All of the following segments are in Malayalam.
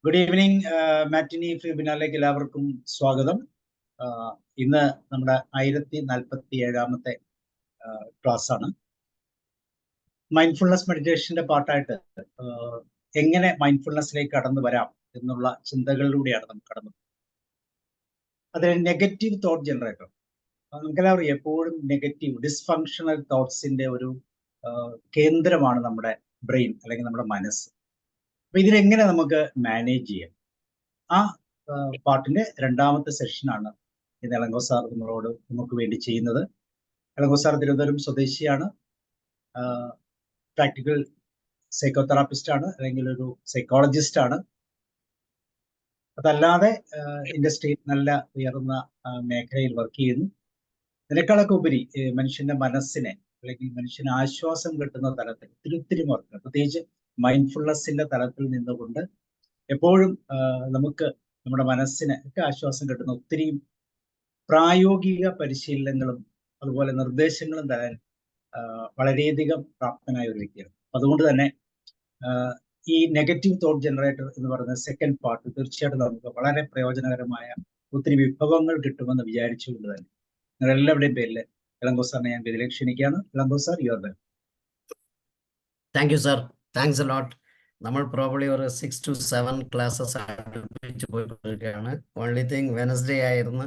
Good evening. മാറ്റിനി വെബിനാറിലേക്ക് എല്ലാവർക്കും സ്വാഗതം. ഇന്ന് നമ്മുടെ 1047ാമത്തെ ക്ലാസ് ആണ്. മൈൻഡ്ഫുൾനെസ് മെഡിറ്റേഷന്റെ പാർട്ടായിട്ട് എങ്ങനെ മൈൻഡ്ഫുൾനെസ്സിലേക്ക് കടന്നു വരാം എന്നുള്ള ചിന്തകളിലൂടെയാണ് നമുക്ക് കടന്നു. അതിൽ നെഗറ്റീവ് തോട്ട് ജനറേറ്റർ, നമുക്കെല്ലാവരും എപ്പോഴും നെഗറ്റീവ് ഡിസ്ഫങ്ഷണൽ തോട്ട്സിന്റെ ഒരു കേന്ദ്രമാണ് നമ്മുടെ ബ്രെയിൻ അല്ലെങ്കിൽ നമ്മുടെ മനസ്സ്. അപ്പൊ ഇതിനെങ്ങനെ നമുക്ക് മാനേജ് ചെയ്യാം, ആ പാട്ടിന്റെ രണ്ടാമത്തെ സെഷനാണ് ഇന്ന് ഇളങ്കോ സാർ നമ്മളോട് നമുക്ക് വേണ്ടി ചെയ്യുന്നത്. ഇളങ്കോ സാർ തിരുവനന്തപുരം സ്വദേശിയാണ്, പ്രാക്ടിക്കൽ സൈക്കോതെറാപ്പിസ്റ്റ് ആണ്, അല്ലെങ്കിൽ ഒരു സൈക്കോളജിസ്റ്റ് ആണ്. അതല്ലാതെ ഇൻഡസ്ട്രിയിൽ നല്ല ഉയർന്ന മേഖലയിൽ വർക്ക് ചെയ്യുന്നു. ഇതിനേക്കാളൊക്കെ ഉപരി മനുഷ്യന്റെ മനസ്സിനെ അല്ലെങ്കിൽ മനുഷ്യന് ആശ്വാസം കിട്ടുന്ന തലത്തിൽ ഒത്തിരി വർക്ക്, പ്രത്യേകിച്ച് മൈൻഡ്ഫുൾനെസ്സിന്റെ തലത്തിൽ നിന്നുകൊണ്ട് എപ്പോഴും നമുക്ക് നമ്മുടെ മനസ്സിന് ഒക്കെ ആശ്വാസം കിട്ടുന്ന ഒത്തിരി പ്രായോഗിക പരിശീലനങ്ങളും അതുപോലെ നിർദ്ദേശങ്ങളും തരാൻ വളരെയധികം പ്രാപ്തനായ ഒരു വ്യക്തിയാണ്. അതുകൊണ്ട് തന്നെ ഈ നെഗറ്റീവ് തോട്ട് ജനറേറ്റർ എന്ന് പറയുന്ന സെക്കൻഡ് പാർട്ട് തീർച്ചയായിട്ടും നമുക്ക് വളരെ പ്രയോജനകരമായ ഒത്തിരി വിഭവങ്ങൾ കിട്ടുമെന്ന് വിചാരിച്ചുകൊണ്ട് തന്നെ നിങ്ങളെല്ലാവരുടെയും പേരിൽ ഇളങ്കോ സാറിനെ ഞാൻ ഇതിലേക്ക് ക്ഷണിക്കുകയാണ്. Ilango sir, you are welcome. Thank you sir, thanks a ലോട്ട്. നമ്മൾ പ്രോബ്ലി ഒരു 6 to 7 ക്ലാസ്സസ് അടുപ്പിച്ച് പോയിക്കൊണ്ടിരിക്കുകയാണ്. ഓൺലി തിങ് വെനസ്ഡേ ആയിരുന്നു.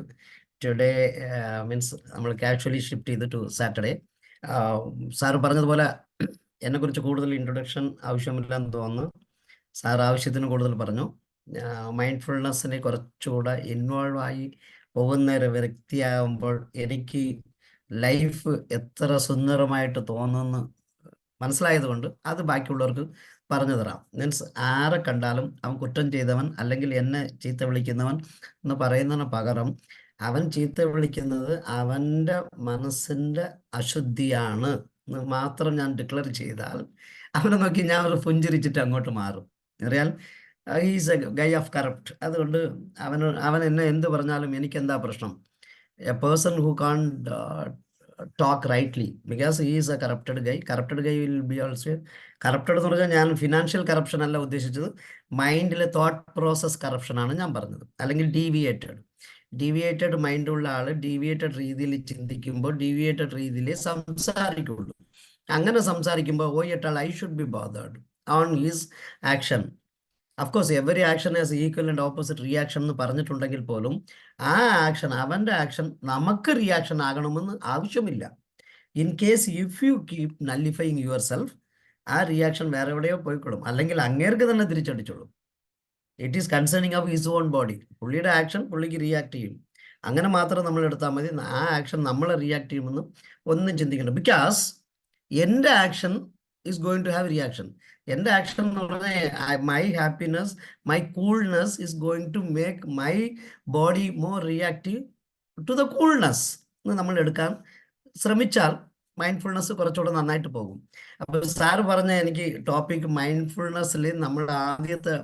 ടുഡേ മീൻസ് നമ്മൾ കാഷ്വലി ഷിഫ്റ്റ് ചെയ്ത് ടു സാറ്റർഡേ. സാർ പറഞ്ഞതുപോലെ എന്നെക്കുറിച്ച് കൂടുതൽ ഇൻട്രൊഡക്ഷൻ ആവശ്യമില്ലെന്ന് തോന്നുന്നു. സാർ ആവശ്യത്തിന് കൂടുതൽ പറഞ്ഞു. മൈൻഡ്ഫുൾനെസ്സിനെ കുറച്ചുകൂടെ ഇൻവോൾവ് ആയി പോകുന്ന ഒരു വ്യക്തിയാകുമ്പോൾ എനിക്ക് ലൈഫ് എത്ര സുന്ദരമായിട്ട് തോന്നുന്നു മനസ്സിലായതുകൊണ്ട് അത് ബാക്കിയുള്ളവർക്ക് പറഞ്ഞു തരാം. മീൻസ് ആരെ കണ്ടാലും അവൻ കുറ്റം ചെയ്തവൻ അല്ലെങ്കിൽ എന്നെ ചീത്ത വിളിക്കുന്നവൻ എന്ന് പറയുന്നതിന് പകരം അവൻ ചീത്ത വിളിക്കുന്നത് അവൻ്റെ മനസ്സിൻ്റെ അശുദ്ധിയാണ് എന്ന് മാത്രം ഞാൻ ഡിക്ലെയർ ചെയ്താൽ അവനെ നോക്കി ഞാൻ ഒരു പുഞ്ചിരിച്ചിട്ട് അങ്ങോട്ട് മാറും. അറിയാൽ is a guy of corrupt. അതുകൊണ്ട് അവൻ എന്നെ എന്ത് പറഞ്ഞാലും എനിക്കെന്താ പ്രശ്നം? A person who can talk rightly because he is a corrupted guy. Corrupted guy will be also corrupted എന്ന് പറഞ്ഞാൽ ഞാൻ ഫിനാൻഷ്യൽ കറപ്ഷൻ അല്ല ഉദ്ദേശിച്ചത്, മൈൻഡിലെ തോട്ട് പ്രോസസ് കറപ്ഷൻ ആണ് ഞാൻ പറഞ്ഞത്. അല്ലെങ്കിൽ ഡീവിയേറ്റഡ് മൈൻഡുള്ള ആള് ഡീവിയേറ്റഡ് രീതിയിൽ ചിന്തിക്കുമ്പോൾ ഡീവിയേറ്റഡ് രീതിയിൽ സംസാരിക്കുള്ളൂ. അങ്ങനെ സംസാരിക്കുമ്പോൾ I should be bothered on his action. Of course every action has equal and opposite reaction എന്ന് പറഞ്ഞിട്ടുണ്ടെങ്കിൽ പോലും ആ ആക്ഷൻ, അവൻ്റെ ആക്ഷൻ നമുക്ക് റിയാക്ഷൻ ആകണമെന്ന് ആവശ്യമില്ല. In case if you keep nullifying yourself, ആ റിയാക്ഷൻ വേറെ എവിടെയോ പോയിക്കൊള്ളും, അല്ലെങ്കിൽ അങ്ങേർക്ക് തന്നെ തിരിച്ചടിച്ചോളും. It is concerning of his own body. പുള്ളിയുടെ ആക്ഷൻ പുള്ളിക്ക് റിയാക്ട് ചെയ്യും. അങ്ങനെ മാത്രം നമ്മൾ എടുത്താൽ മതി. ആ ആക്ഷൻ നമ്മളെ റിയാക്ട് ചെയ്യുമെന്ന് ഒന്നും ചിന്തിക്കണം. ബിക്കോസ് എൻ്റെ action is going to have reaction. എൻ്റെ ആക്ഷൻ എന്ന് പറഞ്ഞാൽ my happiness, my coolness is going to make my body more reactive to the coolness എന്ന് നമ്മൾ എടുക്കാൻ ശ്രമിച്ചാൽ മൈൻഡ്ഫുൾനെസ് കുറച്ചുകൂടെ നന്നായിട്ട് പോകും. അപ്പോൾ സാറ് പറഞ്ഞ എനിക്ക് ടോപ്പിക് മൈൻഡ്ഫുൾനെസ്സിൽ നമ്മൾ ആദ്യത്തെ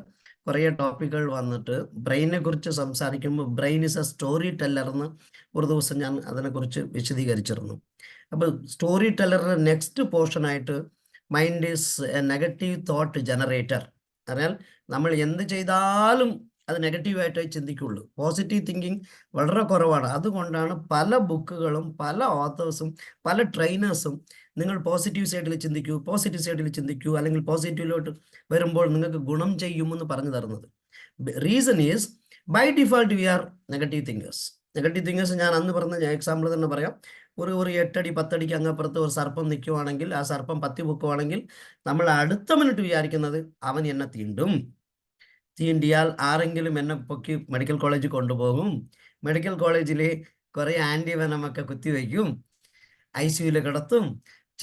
കുറേ ടോപ്പിക്കുകൾ വന്നിട്ട് ബ്രെയിനെ കുറിച്ച് സംസാരിക്കുമ്പോൾ brain is a story teller എന്ന് ഒരു ദിവസം ഞാൻ അതിനെക്കുറിച്ച് വിശദീകരിച്ചിരുന്നു. അപ്പോൾ സ്റ്റോറി ടെല്ലറിൻ്റെ നെക്സ്റ്റ് പോർഷനായിട്ട് mind is a negative thought generator. അതിനാൽ നമ്മൾ എന്ത് ചെയ്താലും അത് നെഗറ്റീവായിട്ടേ ചിന്തിക്കുള്ളൂ. പോസിറ്റീവ് തിങ്കിങ് വളരെ കുറവാണ്. അതുകൊണ്ടാണ് പല ബുക്കുകളും പല ഓത്തേഴ്സും പല ട്രെയിനേഴ്സും നിങ്ങൾ പോസിറ്റീവ് സൈഡിൽ ചിന്തിക്കൂ അല്ലെങ്കിൽ പോസിറ്റീവിലോട്ട് വരുമ്പോൾ നിങ്ങൾക്ക് ഗുണം ചെയ്യുമെന്ന് പറഞ്ഞു തരുന്നത്. Reason is by default we are negative thinkers. ഞാൻ അന്ന് പറഞ്ഞ എക്സാമ്പിൾ തന്നെ പറയാം. ഒരു 8 അടി 10 അടിക്ക് അങ്ങപ്പുറത്ത് ഒരു സർപ്പം നിൽക്കുവാണെങ്കിൽ, ആ സർപ്പം പത്തി പൊക്കുവാണെങ്കിൽ നമ്മൾ അടുത്ത മിനിറ്റ് വിചാരിക്കുന്നത് അവൻ എന്നെ തീണ്ടിയാൽ ആരെങ്കിലും എന്നെ പൊക്കി മെഡിക്കൽ കോളേജിൽ കൊണ്ടുപോകും, മെഡിക്കൽ കോളേജിൽ കുറേ ആൻറ്റിവെനമൊക്കെ കുത്തിവയ്ക്കും, ICUയിൽ കിടത്തും.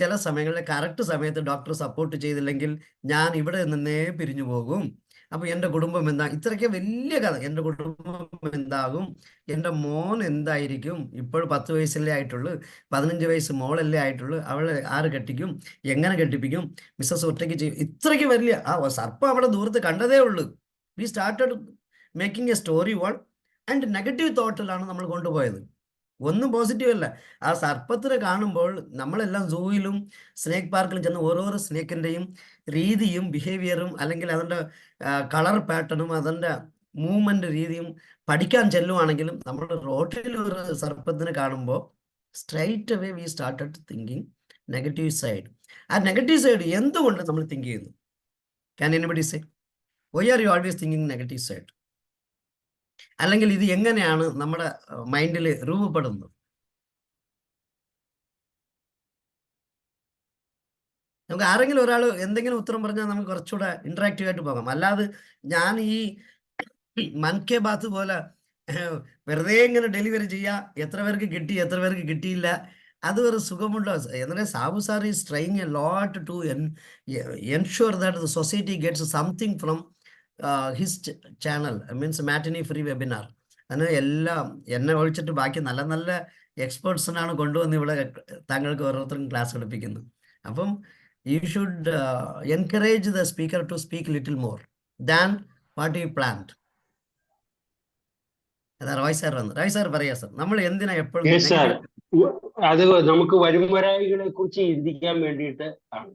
ചില സമയങ്ങളിൽ കറക്റ്റ് സമയത്ത് ഡോക്ടർ സപ്പോർട്ട് ചെയ്തില്ലെങ്കിൽ ഞാൻ ഇവിടെ നിന്നേ പിരിഞ്ഞു പോകും. അപ്പോൾ എൻ്റെ കുടുംബം എന്താ? ഇത്രയ്ക്ക് വലിയ കഥ. എൻ്റെ കുടുംബം എന്താകും, എൻ്റെ മോൻ എന്തായിരിക്കും, ഇപ്പോൾ 10 വയസ്സല്ലേ ആയിട്ടുള്ളൂ, 15 വയസ്സ് മോളല്ലേ ആയിട്ടുള്ളൂ, അവളെ ആര് കെട്ടിക്കും, എങ്ങനെ കെട്ടിപ്പിക്കും, മിസ്സസ് ഒറ്റയ്ക്ക് ചെയ്യും. ഇത്രയ്ക്ക് വലിയ സർപ്പം അവിടെ ദൂരത്ത് കണ്ടതേ ഉള്ളൂ. We started making a story wall and negative തോട്ടിലാണ് നമ്മൾ കൊണ്ടുപോയത്. ഒന്നും പോസിറ്റീവ് അല്ല. ആ സർപ്പത്തിനെ കാണുമ്പോൾ നമ്മളെല്ലാം സൂയിലും സ്നേക്ക് പാർക്കിലും ചെന്ന് ഓരോരോ സ്നേക്കിൻ്റെയും രീതിയും ബിഹേവിയറും അല്ലെങ്കിൽ അതിൻ്റെ കളർ പാറ്റേണും അതിൻ്റെ മൂവ്മെൻ്റ് രീതിയും പഠിക്കാൻ ചെല്ലുവാണെങ്കിലും നമ്മൾ റോട്ടിൽ ഒരു സർപ്പത്തിനെ കാണുമ്പോൾ straight away we started thinking negative side. ആ നെഗറ്റീവ് സൈഡ് എന്തുകൊണ്ട് നമ്മൾ തിങ്ക് ചെയ്യുന്നു? Can anybody say why are you always thinking negative side? അല്ലെങ്കിൽ ഇത് എങ്ങനെയാണ് നമ്മുടെ മൈൻഡിൽ രൂപപ്പെടുന്നത്? നമുക്ക് ആരെങ്കിലും ഒരാൾ എന്തെങ്കിലും ഉത്തരം പറഞ്ഞാൽ നമുക്ക് കുറച്ചുകൂടെ ഇന്ററാക്റ്റീവ് ആയിട്ട് പോകാം. അല്ലാതെ ഞാൻ ഈ മൻ കി ബാത്ത് പോലെ വെറുതെ ഇങ്ങനെ ഡെലിവറി ചെയ്യുക, എത്ര പേർക്ക് കിട്ടി എത്ര പേർക്ക് കിട്ടിയില്ല, അത് ഒരു സുഖമുണ്ടോ? എന്നാൽ Sabu sir is trying a lot to ensure that the society gets something from his channel, means matinee free webinar. അതിന് എല്ലാം എന്നെ ഒഴിച്ചിട്ട് ബാക്കി നല്ല നല്ല എക്സ്പേർട്സിനാണ് കൊണ്ടുവന്ന് ഇവിടെ താങ്കൾക്ക് ഓരോരുത്തരും ക്ലാസ് പഠിപ്പിക്കുന്നത്. അപ്പം you should encourage the speaker to speak little more than what you planned. അതാ റോയ് സാർ വന്നു. റോയ് സാർ പറയാ സാർ, നമ്മൾ എന്തിനാ എപ്പോഴും അത് നമുക്ക് വരുംവരായികളെ കുറിച്ച് ചിന്തിക്കാൻ വേണ്ടിയിട്ട് ആണ്.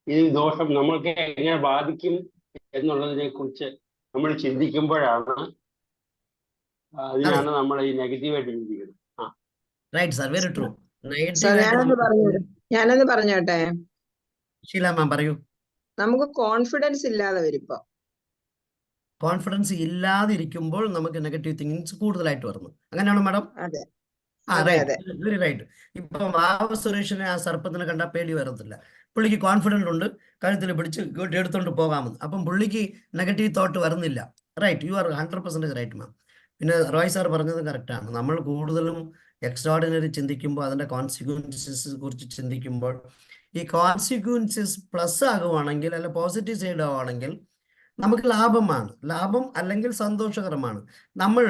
ഈ ദോഷം നമ്മൾക്ക് എങ്ങനെ ബാധിക്കും എന്നുള്ളതിനെ കുറിച്ച് നമ്മൾ ചിന്തിക്കുമ്പോഴാണ്, അതിനാണ് നമ്മൾ ഈ നെഗറ്റീവായിട്ട് ചിന്തിക്കുന്നത്. Right sir, very true. ഞാനൊന്ന് പറഞ്ഞോട്ടെ. ഷീല മാം പറയൂ. നമുക്ക് കോൺഫിഡൻസ് ഇല്ലാതെ വരും. കോൺഫിഡൻസ് ഇല്ലാതിരിക്കുമ്പോൾ നമുക്ക് നെഗറ്റീവ് തിങ്കിങ്സ് കൂടുതലായിട്ട് വരുന്നു. അങ്ങനെയാണോ മാഡം? അതെ, വെരി റൈറ്റ്. ഇപ്പൊ വാവ സുരേഷിനെ ആ സർപ്പത്തിനെ കണ്ടാൽ പേടി വരത്തില്ല. പുള്ളിക്ക് കോൺഫിഡൻറ് ഉണ്ട്, കഴുത്തിൽ പിടിച്ച് എടുത്തോണ്ട് പോകാമെന്ന്. അപ്പം പുള്ളിക്ക് നെഗറ്റീവ് തോട്ട് വരുന്നില്ല. റൈറ്റ്, യു ആർ 100% റൈറ്റ് മാം. പിന്നെ റോയ് സാർ പറഞ്ഞത് കറക്റ്റാണ്. നമ്മൾ കൂടുതലും എക്സ്ട്രാഡിനറി ചിന്തിക്കുമ്പോൾ, അതിൻ്റെ കോൺസിക്വൻസസ് കുറിച്ച് ചിന്തിക്കുമ്പോൾ, ഈ കോൺസിക്വൻസസ് പ്ലസ് ആകുവാണെങ്കിൽ അല്ല പോസിറ്റീവ് സൈഡ് ആവുകയാണെങ്കിൽ നമുക്ക് ലാഭം അല്ലെങ്കിൽ സന്തോഷകരമാണ്. നമ്മൾ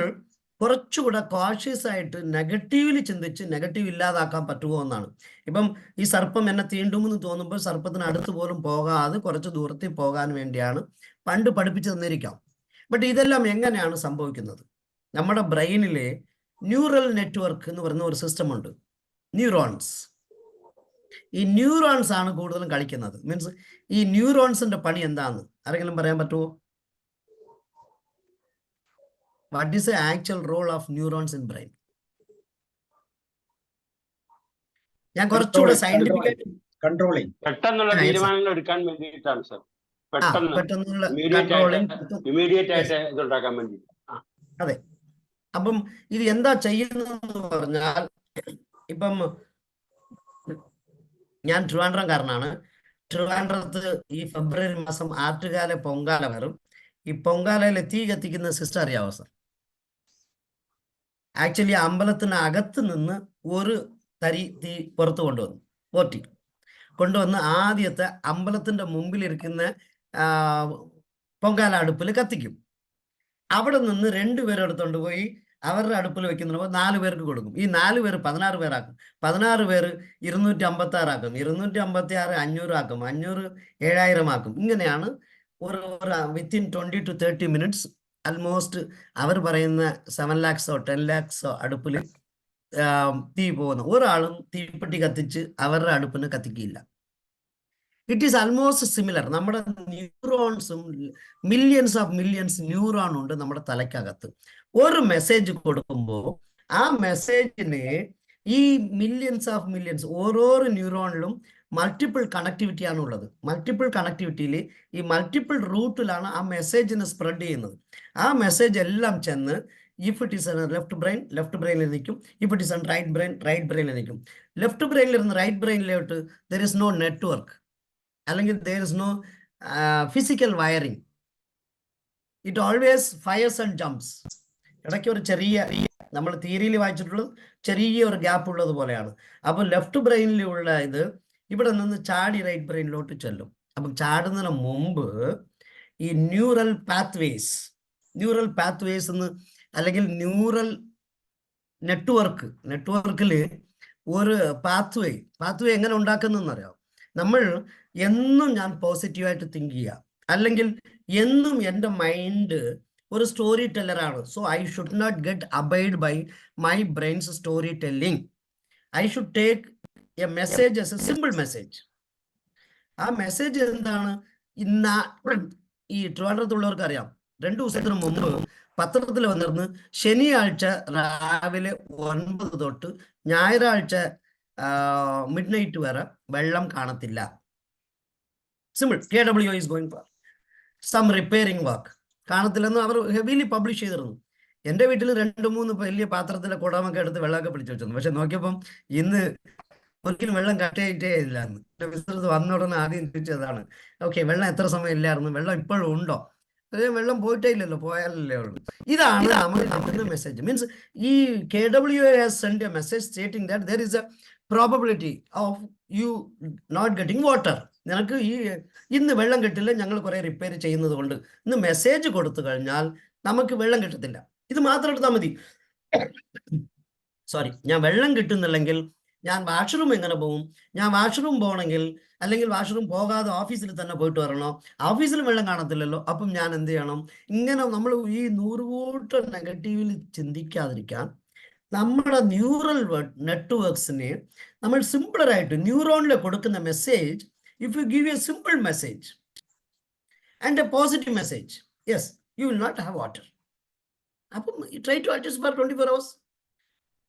കുറച്ചുകൂടെ കോഷ്യസ് ആയിട്ട് നെഗറ്റീവില് ചിന്തിച്ച് നെഗറ്റീവ് ഇല്ലാതാക്കാൻ പറ്റുമോ എന്നാണ്. ഇപ്പം ഈ സർപ്പം എന്നെ തീണ്ടുമെന്ന് തോന്നുമ്പോൾ സർപ്പത്തിന് അടുത്ത് പോലും പോകാതെ കുറച്ച് ദൂരത്തിൽ പോകാൻ വേണ്ടിയാണ് പണ്ട് പഠിപ്പിച്ചു തന്നിരിക്കാം. ബട്ട് ഇതെല്ലാം എങ്ങനെയാണ് സംഭവിക്കുന്നത്? നമ്മുടെ ബ്രെയിനിലെ ന്യൂറൽ നെറ്റ്വർക്ക് എന്ന് പറയുന്ന ഒരു സിസ്റ്റം ഉണ്ട്, ന്യൂറോൺസ്. ഈ ന്യൂറോൺസ് ആണ് കൂടുതലും കളിക്കുന്നത്. മീൻസ് ഈ ന്യൂറോൺസിന്റെ പണി എന്താന്ന് ആരെങ്കിലും പറയാൻ പറ്റുമോ? What is the actual role of neurons in brain? ഞാൻ കുറച്ചുകൂടെ സയന്റിഫിക് ആയിട്ട് പെട്ടെന്നുള്ള തീരുമാനങ്ങൾ എടുക്കാൻ വേണ്ടിയിട്ടാണ് സർ. പെട്ടെന്നുള്ള ഇമീഡിയറ്റ് ആയിട്ട് ഇതുണ്ടാക്കാൻ വേണ്ടി. അതെ. അപ്പം ഇത് എന്താ ചെയ്യുന്നതെന്ന് പറഞ്ഞാൽ, ഇപ്പം ഞാൻ ട്രിവാൻഡ്രംകാരനാണ്. ട്രിവാൻഡ്രത്ത് ഈ ഫെബ്രുവരി മാസം ആറ്റുകാല പൊങ്കാല വരും. ഈ പൊങ്കാലയിൽ തീ കത്തിക്കുന്ന സിസ്റ്റം അറിയാവോ സർ? ആക്ച്വലി അമ്പലത്തിന് അകത്ത് നിന്ന് ഒരു തരി തീ പുറത്ത് കൊണ്ടുവന്ന് ആദ്യത്തെ അമ്പലത്തിന്റെ മുമ്പിലിരിക്കുന്ന പൊങ്കാല അടുപ്പിൽ കത്തിക്കും. അവിടെ നിന്ന് 2 പേരെടുത്തോണ്ട് പോയി അവരുടെ അടുപ്പിൽ വെക്കുന്നപ്പോൾ 4 പേർക്ക് കൊടുക്കും. ഈ 4 പേര് 16 പേരാക്കും. 16 പേര് 256 ആക്കും. 256 500 ആക്കും. 500 7000 ആക്കും. ഇങ്ങനെയാണ് ഒരു വിത്തിൻ 20 to 30 മിനിറ്റ്സ് ആൽമോസ്റ്റ് അവർ പറയുന്ന 7 lakhs 10 lakhs അടുപ്പിൽ തീ പോകുന്നു. ഒരാളും തീപ്പെട്ടി കത്തിച്ച് അവരുടെ അടുപ്പിന് കത്തിക്കില്ല. It is almost similar. നമ്മുടെ ന്യൂറോൺസും മില്യൺസ് ന്യൂറോൺ ഉണ്ട് നമ്മുടെ തലയ്ക്കകത്ത്. ഒരു മെസ്സേജ് കൊടുക്കുമ്പോൾ ആ മെസ്സേജിന് ഈ മില്യൺസ് ഓരോരോ ന്യൂറോണിലും മൾട്ടിപ്പിൾ കണക്ടിവിറ്റി ആണ് ഉള്ളത്. മൾട്ടിപ്പിൾ കണക്ടിവിറ്റിയിൽ ഈ മൾട്ടിപ്പിൾ റൂട്ടിലാണ് ആ മെസ്സേജിനെ സ്പ്രെഡ് ചെയ്യുന്നത്. ആ മെസ്സേജ് എല്ലാം ചെന്ന് ഇഫ് ഇറ്റ് ഈസ് ലെഫ്റ്റ് ബ്രെയിനിൽ നിൽക്കും. ഇഫ് ഇറ്റ് ഈസ് റൈറ്റ് ബ്രെയിനിൽ നിൽക്കും. ലെഫ്റ്റ് ബ്രെയിനിൽ ഇരുന്ന് റൈറ്റ് ബ്രെയിനിലോട്ട് ദർ ഇസ് നോ നെറ്റ്വർക്ക്, അല്ലെങ്കിൽ there is no physical wiring. It always fires and jumps. ഇടയ്ക്ക് ഒരു ചെറിയ, നമ്മൾ തിയറിയിൽ വായിച്ചിട്ടുള്ളത് ചെറിയ ഒരു ഗ്യാപ്പ് ഉള്ളത് പോലെയാണ്. അപ്പോൾ ലെഫ്റ്റ് ബ്രെയിനിലുള്ള ഇത് ഇവിടെ നിന്ന് ചാടി റൈറ്റ് ബ്രെയിനിലോട്ട് ചെല്ലും. അപ്പം ചാടുന്നതിന് മുമ്പ് ഈ ന്യൂറൽ പാത്വേസ് എന്ന്, അല്ലെങ്കിൽ ന്യൂറൽ നെറ്റ്വർക്കിൽ ഒരു പാത്വേ എങ്ങനെ ഉണ്ടാക്കുന്നതെന്നറിയാം. നമ്മൾ എന്നും ഞാൻ പോസിറ്റീവായിട്ട് തിങ്ക് ചെയ്യുക, അല്ലെങ്കിൽ എന്നും എൻ്റെ മൈൻഡ് ഒരു സ്റ്റോറി ടെല്ലറാണ്. So I should not get abide by my brain's story telling. I should take a message as a simple message. ആ മെസ്സേജ് എന്താണ്? ഈ ട്രിവാൻഡ്രത്തുള്ളവർക്ക് അറിയാം, 2 ദിവസത്തിന് മുമ്പ് പത്രത്തിൽ വന്നിരുന്നു, ശനിയാഴ്ച രാവിലെ 9 തൊട്ട് ഞായറാഴ്ച മിഡ് നൈറ്റ് വരെ വെള്ളം കാണത്തില്ല. Simple. KWO is going for some repairing work. കാണത്തില്ലെന്ന് അവർ ഹെവിലി പബ്ലിഷ് ചെയ്തിരുന്നു. എൻ്റെ വീട്ടിൽ 2-3 വലിയ പാത്രത്തിലെ കുടമൊക്കെ എടുത്ത് വെള്ളമൊക്കെ പിടിച്ചു വെച്ചിരുന്നു. പക്ഷെ നോക്കിയപ്പം ഇന്ന് ഒരിക്കലും വെള്ളം കട്ടയായിട്ടേ ഇല്ല. എന്ന് വിസിറ്റ് വന്ന ഉടനെ ആദ്യം ചോദിച്ചതാണ്, ഓക്കെ വെള്ളം എത്ര സമയം ഇല്ലായിരുന്നു, വെള്ളം ഇപ്പോഴും ഉണ്ടോ? വെള്ളം പോയിട്ടേ ഇല്ലല്ലോ, പോയാലല്ലേ ഉള്ളൂ. ഇതാണ് നമുക്ക് കിട്ടുന്ന മെസ്സേജ്. മീൻസ് ഈ KWO has sent a message stating that there is a probability of you not getting water. നിനക്ക് ഇന്ന് വെള്ളം കിട്ടില്ല, ഞങ്ങൾ കുറെ റിപ്പയർ ചെയ്യുന്നത് കൊണ്ട് ഇന്ന് മെസ്സേജ് കൊടുത്തു കഴിഞ്ഞാൽ നമുക്ക് വെള്ളം കിട്ടത്തില്ല. ഇത് മാത്രം എടുത്താൽ മതി. സോറി, ഞാൻ വെള്ളം കിട്ടുന്നില്ലെങ്കിൽ ഞാൻ വാഷ്റൂം എങ്ങനെ പോകും? ഞാൻ വാഷ്റൂം പോകണമെങ്കിൽ, അല്ലെങ്കിൽ വാഷ്റൂം പോകാതെ ഓഫീസിൽ തന്നെ പോയിട്ട് വരണോ? ഓഫീസിൽ വെള്ളം കാണത്തില്ലല്ലോ, അപ്പം ഞാൻ എന്ത് ചെയ്യണം? ഇങ്ങനെ നമ്മൾ ഈ 100 കൂട്ടം നെഗറ്റീവിൽ ചിന്തിക്കാതിരിക്കാൻ നമ്മുടെ ന്യൂറൽ നെറ്റ്വർക്സിനെ നമ്മൾ സിമ്പിളറായിട്ട് ന്യൂറോണിൽ കൊടുക്കുന്ന message, if you give a simple message and a positive message, yes, you will not have water. അപ്പം try to adjust for 24 hours.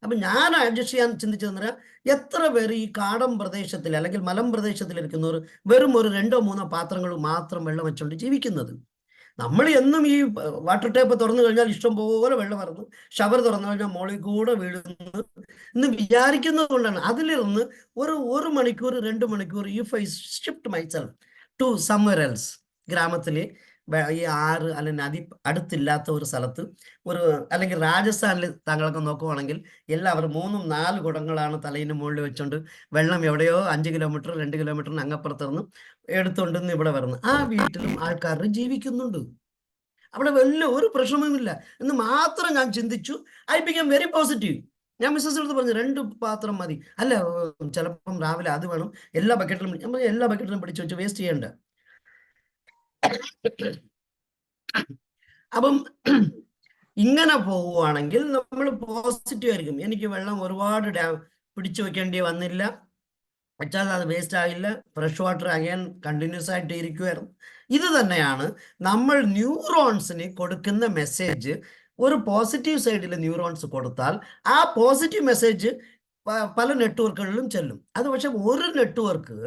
അപ്പം ഞാൻ അഡ്ജസ്റ്റ് ചെയ്യാൻ ചിന്തിച്ചു തന്നാൽ എത്ര പേര് ഈ കാടൻ പ്രദേശത്തിൽ അല്ലെങ്കിൽ മലം പ്രദേശത്തിലിരിക്കുന്നവർ വെറും ഒരു 2-3 പാത്രങ്ങൾ മാത്രം വെള്ളം വെച്ചുകൊണ്ട് ജീവിക്കുന്നത്. നമ്മൾ എന്നും ഈ വാട്ടർ ടാപ്പ് തുറന്നു കഴിഞ്ഞാൽ ഇഷ്ടംപോലെ വെള്ളം വരുന്നു, ഷവർ തുറന്നു കഴിഞ്ഞാൽ മോളിൽ കൂടെ വീഴുന്നു എന്ന് വിചാരിക്കുന്നത് കൊണ്ടാണ്. അതിലിരുന്ന് ഒരു മണിക്കൂർ 2 മണിക്കൂർ if I shift myself to somewhere else, ഗ്രാമത്തിൽ ഈ ആറ് അല്ലെങ്കിൽ നദി അടുത്തില്ലാത്ത ഒരു സ്ഥലത്ത്, അല്ലെങ്കിൽ രാജസ്ഥാനിൽ താങ്കളൊക്കെ നോക്കുവാണെങ്കിൽ എല്ലാവരും 3-4 കുടങ്ങളാണ് തലയിന് മുകളിൽ വെച്ചുകൊണ്ട് വെള്ളം എവിടെയോ 5 കിലോമീറ്റർ 2 കിലോമീറ്ററിന് അങ്ങപ്പുറത്തുനിന്ന് എടുത്തുകൊണ്ടിന്ന് ഇവിടെ വരുന്നു. ആ വീട്ടിലും ആൾക്കാർ ജീവിക്കുന്നുണ്ട്, അവിടെ വലിയ ഒരു പ്രശ്നവുമില്ല എന്ന് മാത്രം ഞാൻ ചിന്തിച്ചു. I become very positive. ഞാൻ മിസ്സസ് അടുത്ത് പറഞ്ഞു 2 പാത്രം മതി. അല്ല, ചിലപ്പം രാവിലെ അത് വേണം, എല്ലാ ബക്കറ്റിലും പിടിച്ചു വെച്ച് വേസ്റ്റ് ചെയ്യണ്ട. അപ്പം ഇങ്ങനെ പോവുകയാണെങ്കിൽ നമ്മൾ പോസിറ്റീവ് ആയിരിക്കും. എനിക്ക് വെള്ളം ഒരുപാട് പിടിച്ചു വെക്കേണ്ടി വന്നില്ല, വെച്ചാൽ അത് വേസ്റ്റ് ആകില്ല, ഫ്രഷ് വാട്ടർ അഗൈൻ കണ്ടിന്യൂസ് ആയിട്ട് ഇരിക്കുമായിരുന്നു. ഇത് തന്നെയാണ് നമ്മൾ ന്യൂറോൺസിന് കൊടുക്കുന്ന മെസ്സേജ്. ഒരു പോസിറ്റീവ് സൈഡിൽ ന്യൂറോൺസ് കൊടുത്താൽ ആ പോസിറ്റീവ് മെസ്സേജ് പല നെറ്റ്വർക്കുകളിലും ചെല്ലും. അത് പക്ഷെ ഒരു നെറ്റ്വർക്ക്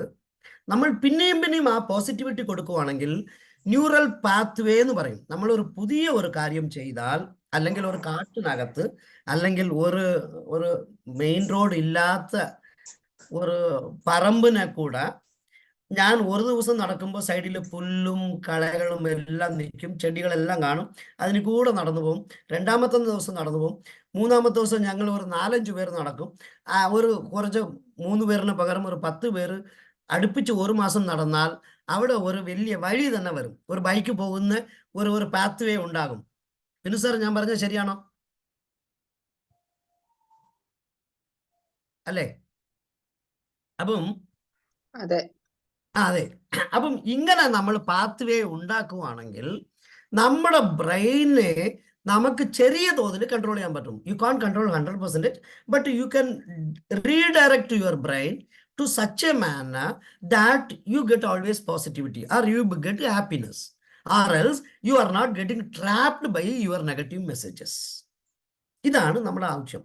നമ്മൾ പിന്നെയും ആ പോസിറ്റിവിറ്റി കൊടുക്കുവാണെങ്കിൽ ന്യൂറൽ പാത്വേ എന്ന് പറയും. നമ്മൾ ഒരു പുതിയ ഒരു കാര്യം ചെയ്താൽ, അല്ലെങ്കിൽ ഒരു കാട്ടിനകത്ത്, അല്ലെങ്കിൽ ഒരു മെയിൻ റോഡ് ഇല്ലാത്ത ഒരു പറമ്പിനെ കൂടെ ഞാൻ ഒരു ദിവസം നടക്കുമ്പോൾ സൈഡിൽ പുല്ലും കളകളും എല്ലാം നിൽക്കും, ചെടികളെല്ലാം കാണും, അതിന് കൂടെ നടന്നു പോകും. 2-ാമത്തെ ദിവസം നടന്നു പോകും. 3-ാമത്തെ ദിവസം ഞങ്ങൾ ഒരു 4-5 പേർ നടക്കും. കുറച്ച് 3 പേരിന് പകരം ഒരു 10 പേര് അടുപ്പിച്ച് 1 മാസം നടന്നാൽ അവിടെ ഒരു വലിയ വഴി തന്നെ വരും. ഒരു ബൈക്ക് പോകുന്ന ഒരു പാത്വേ ഉണ്ടാകും. പിന്നെ സാർ ഞാൻ പറഞ്ഞത് ശരിയാണോ? അല്ലേ? അപ്പം അതെ. അപ്പം ഇങ്ങനെ നമ്മൾ പാത്വേ ഉണ്ടാക്കുവാണെങ്കിൽ നമ്മുടെ ബ്രെയിനെ നമുക്ക് ചെറിയ തോതിൽ കൺട്രോൾ ചെയ്യാൻ പറ്റും. You can't control 100%, but you can redirect your brain to such a manner that you get always positivity, or you get happiness, or else you are not getting trapped by your negative messages. ഇതാണ് നമ്മുടെ ആവശ്യം.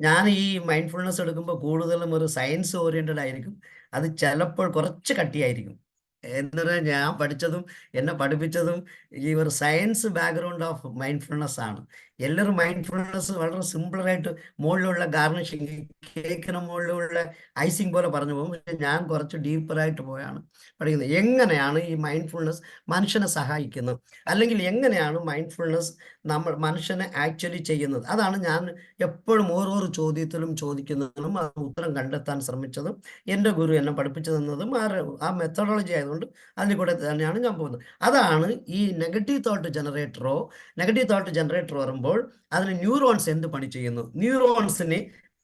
ഞാൻ ഈ മൈൻഡ്ഫുൾനെസ് എടുക്കുമ്പോൾ കൂടുതലും ഒരു സയൻസ് ഓറിയന്റഡ് ആയിരിക്കും. അത് ചിലപ്പോൾ കുറച്ച് കട്ടിയായിരിക്കും. എന്നിട്ട് ഞാൻ പഠിച്ചതും എന്നെ പഠിപ്പിച്ചതും ഈ ഒരു സയൻസ് ബാക്ക്ഗ്രൗണ്ട് ഓഫ് മൈൻഡ്ഫുൾനെസ് ആണ്. എല്ലാവരും മൈൻഡ്ഫുൾനെസ് വളരെ സിമ്പിളായിട്ട് മുകളിലുള്ള ഗാർണിഷിങ്, കേക്കിന് മുകളിലുള്ള ഐസിങ് പോലെ പറഞ്ഞു പോകും. പക്ഷെ ഞാൻ കുറച്ച് ഡീപ്പറായിട്ട് പോയാണ് പഠിക്കുന്നത്. എങ്ങനെയാണ് ഈ മൈൻഡ്ഫുൾനെസ് മനുഷ്യനെ സഹായിക്കുന്നത്, അല്ലെങ്കിൽ എങ്ങനെയാണ് മൈൻഡ്ഫുൾനെസ് മനുഷ്യനെ ആക്ച്വലി ചെയ്യുന്നത്. അതാണ് ഞാൻ എപ്പോഴും ഓരോ ചോദ്യത്തിലും ചോദിക്കുന്നതും ആ ഉത്തരം കണ്ടെത്താൻ ശ്രമിച്ചതും എൻ്റെ ഗുരു എന്നെ പഠിപ്പിച്ചു തന്നതും ആ മെത്തഡോളജി ആയതുകൊണ്ട് അതിൽ കൂടെ തന്നെയാണ് ഞാൻ പോകുന്നത്. അതാണ് ഈ നെഗറ്റീവ് തോട്ട് ജനറേറ്റർ വരുമ്പോൾ അതിന് ന്യൂറോൺസ് എന്ത് പണി ചെയ്യുന്നു, ന്യൂറോൺസിനെ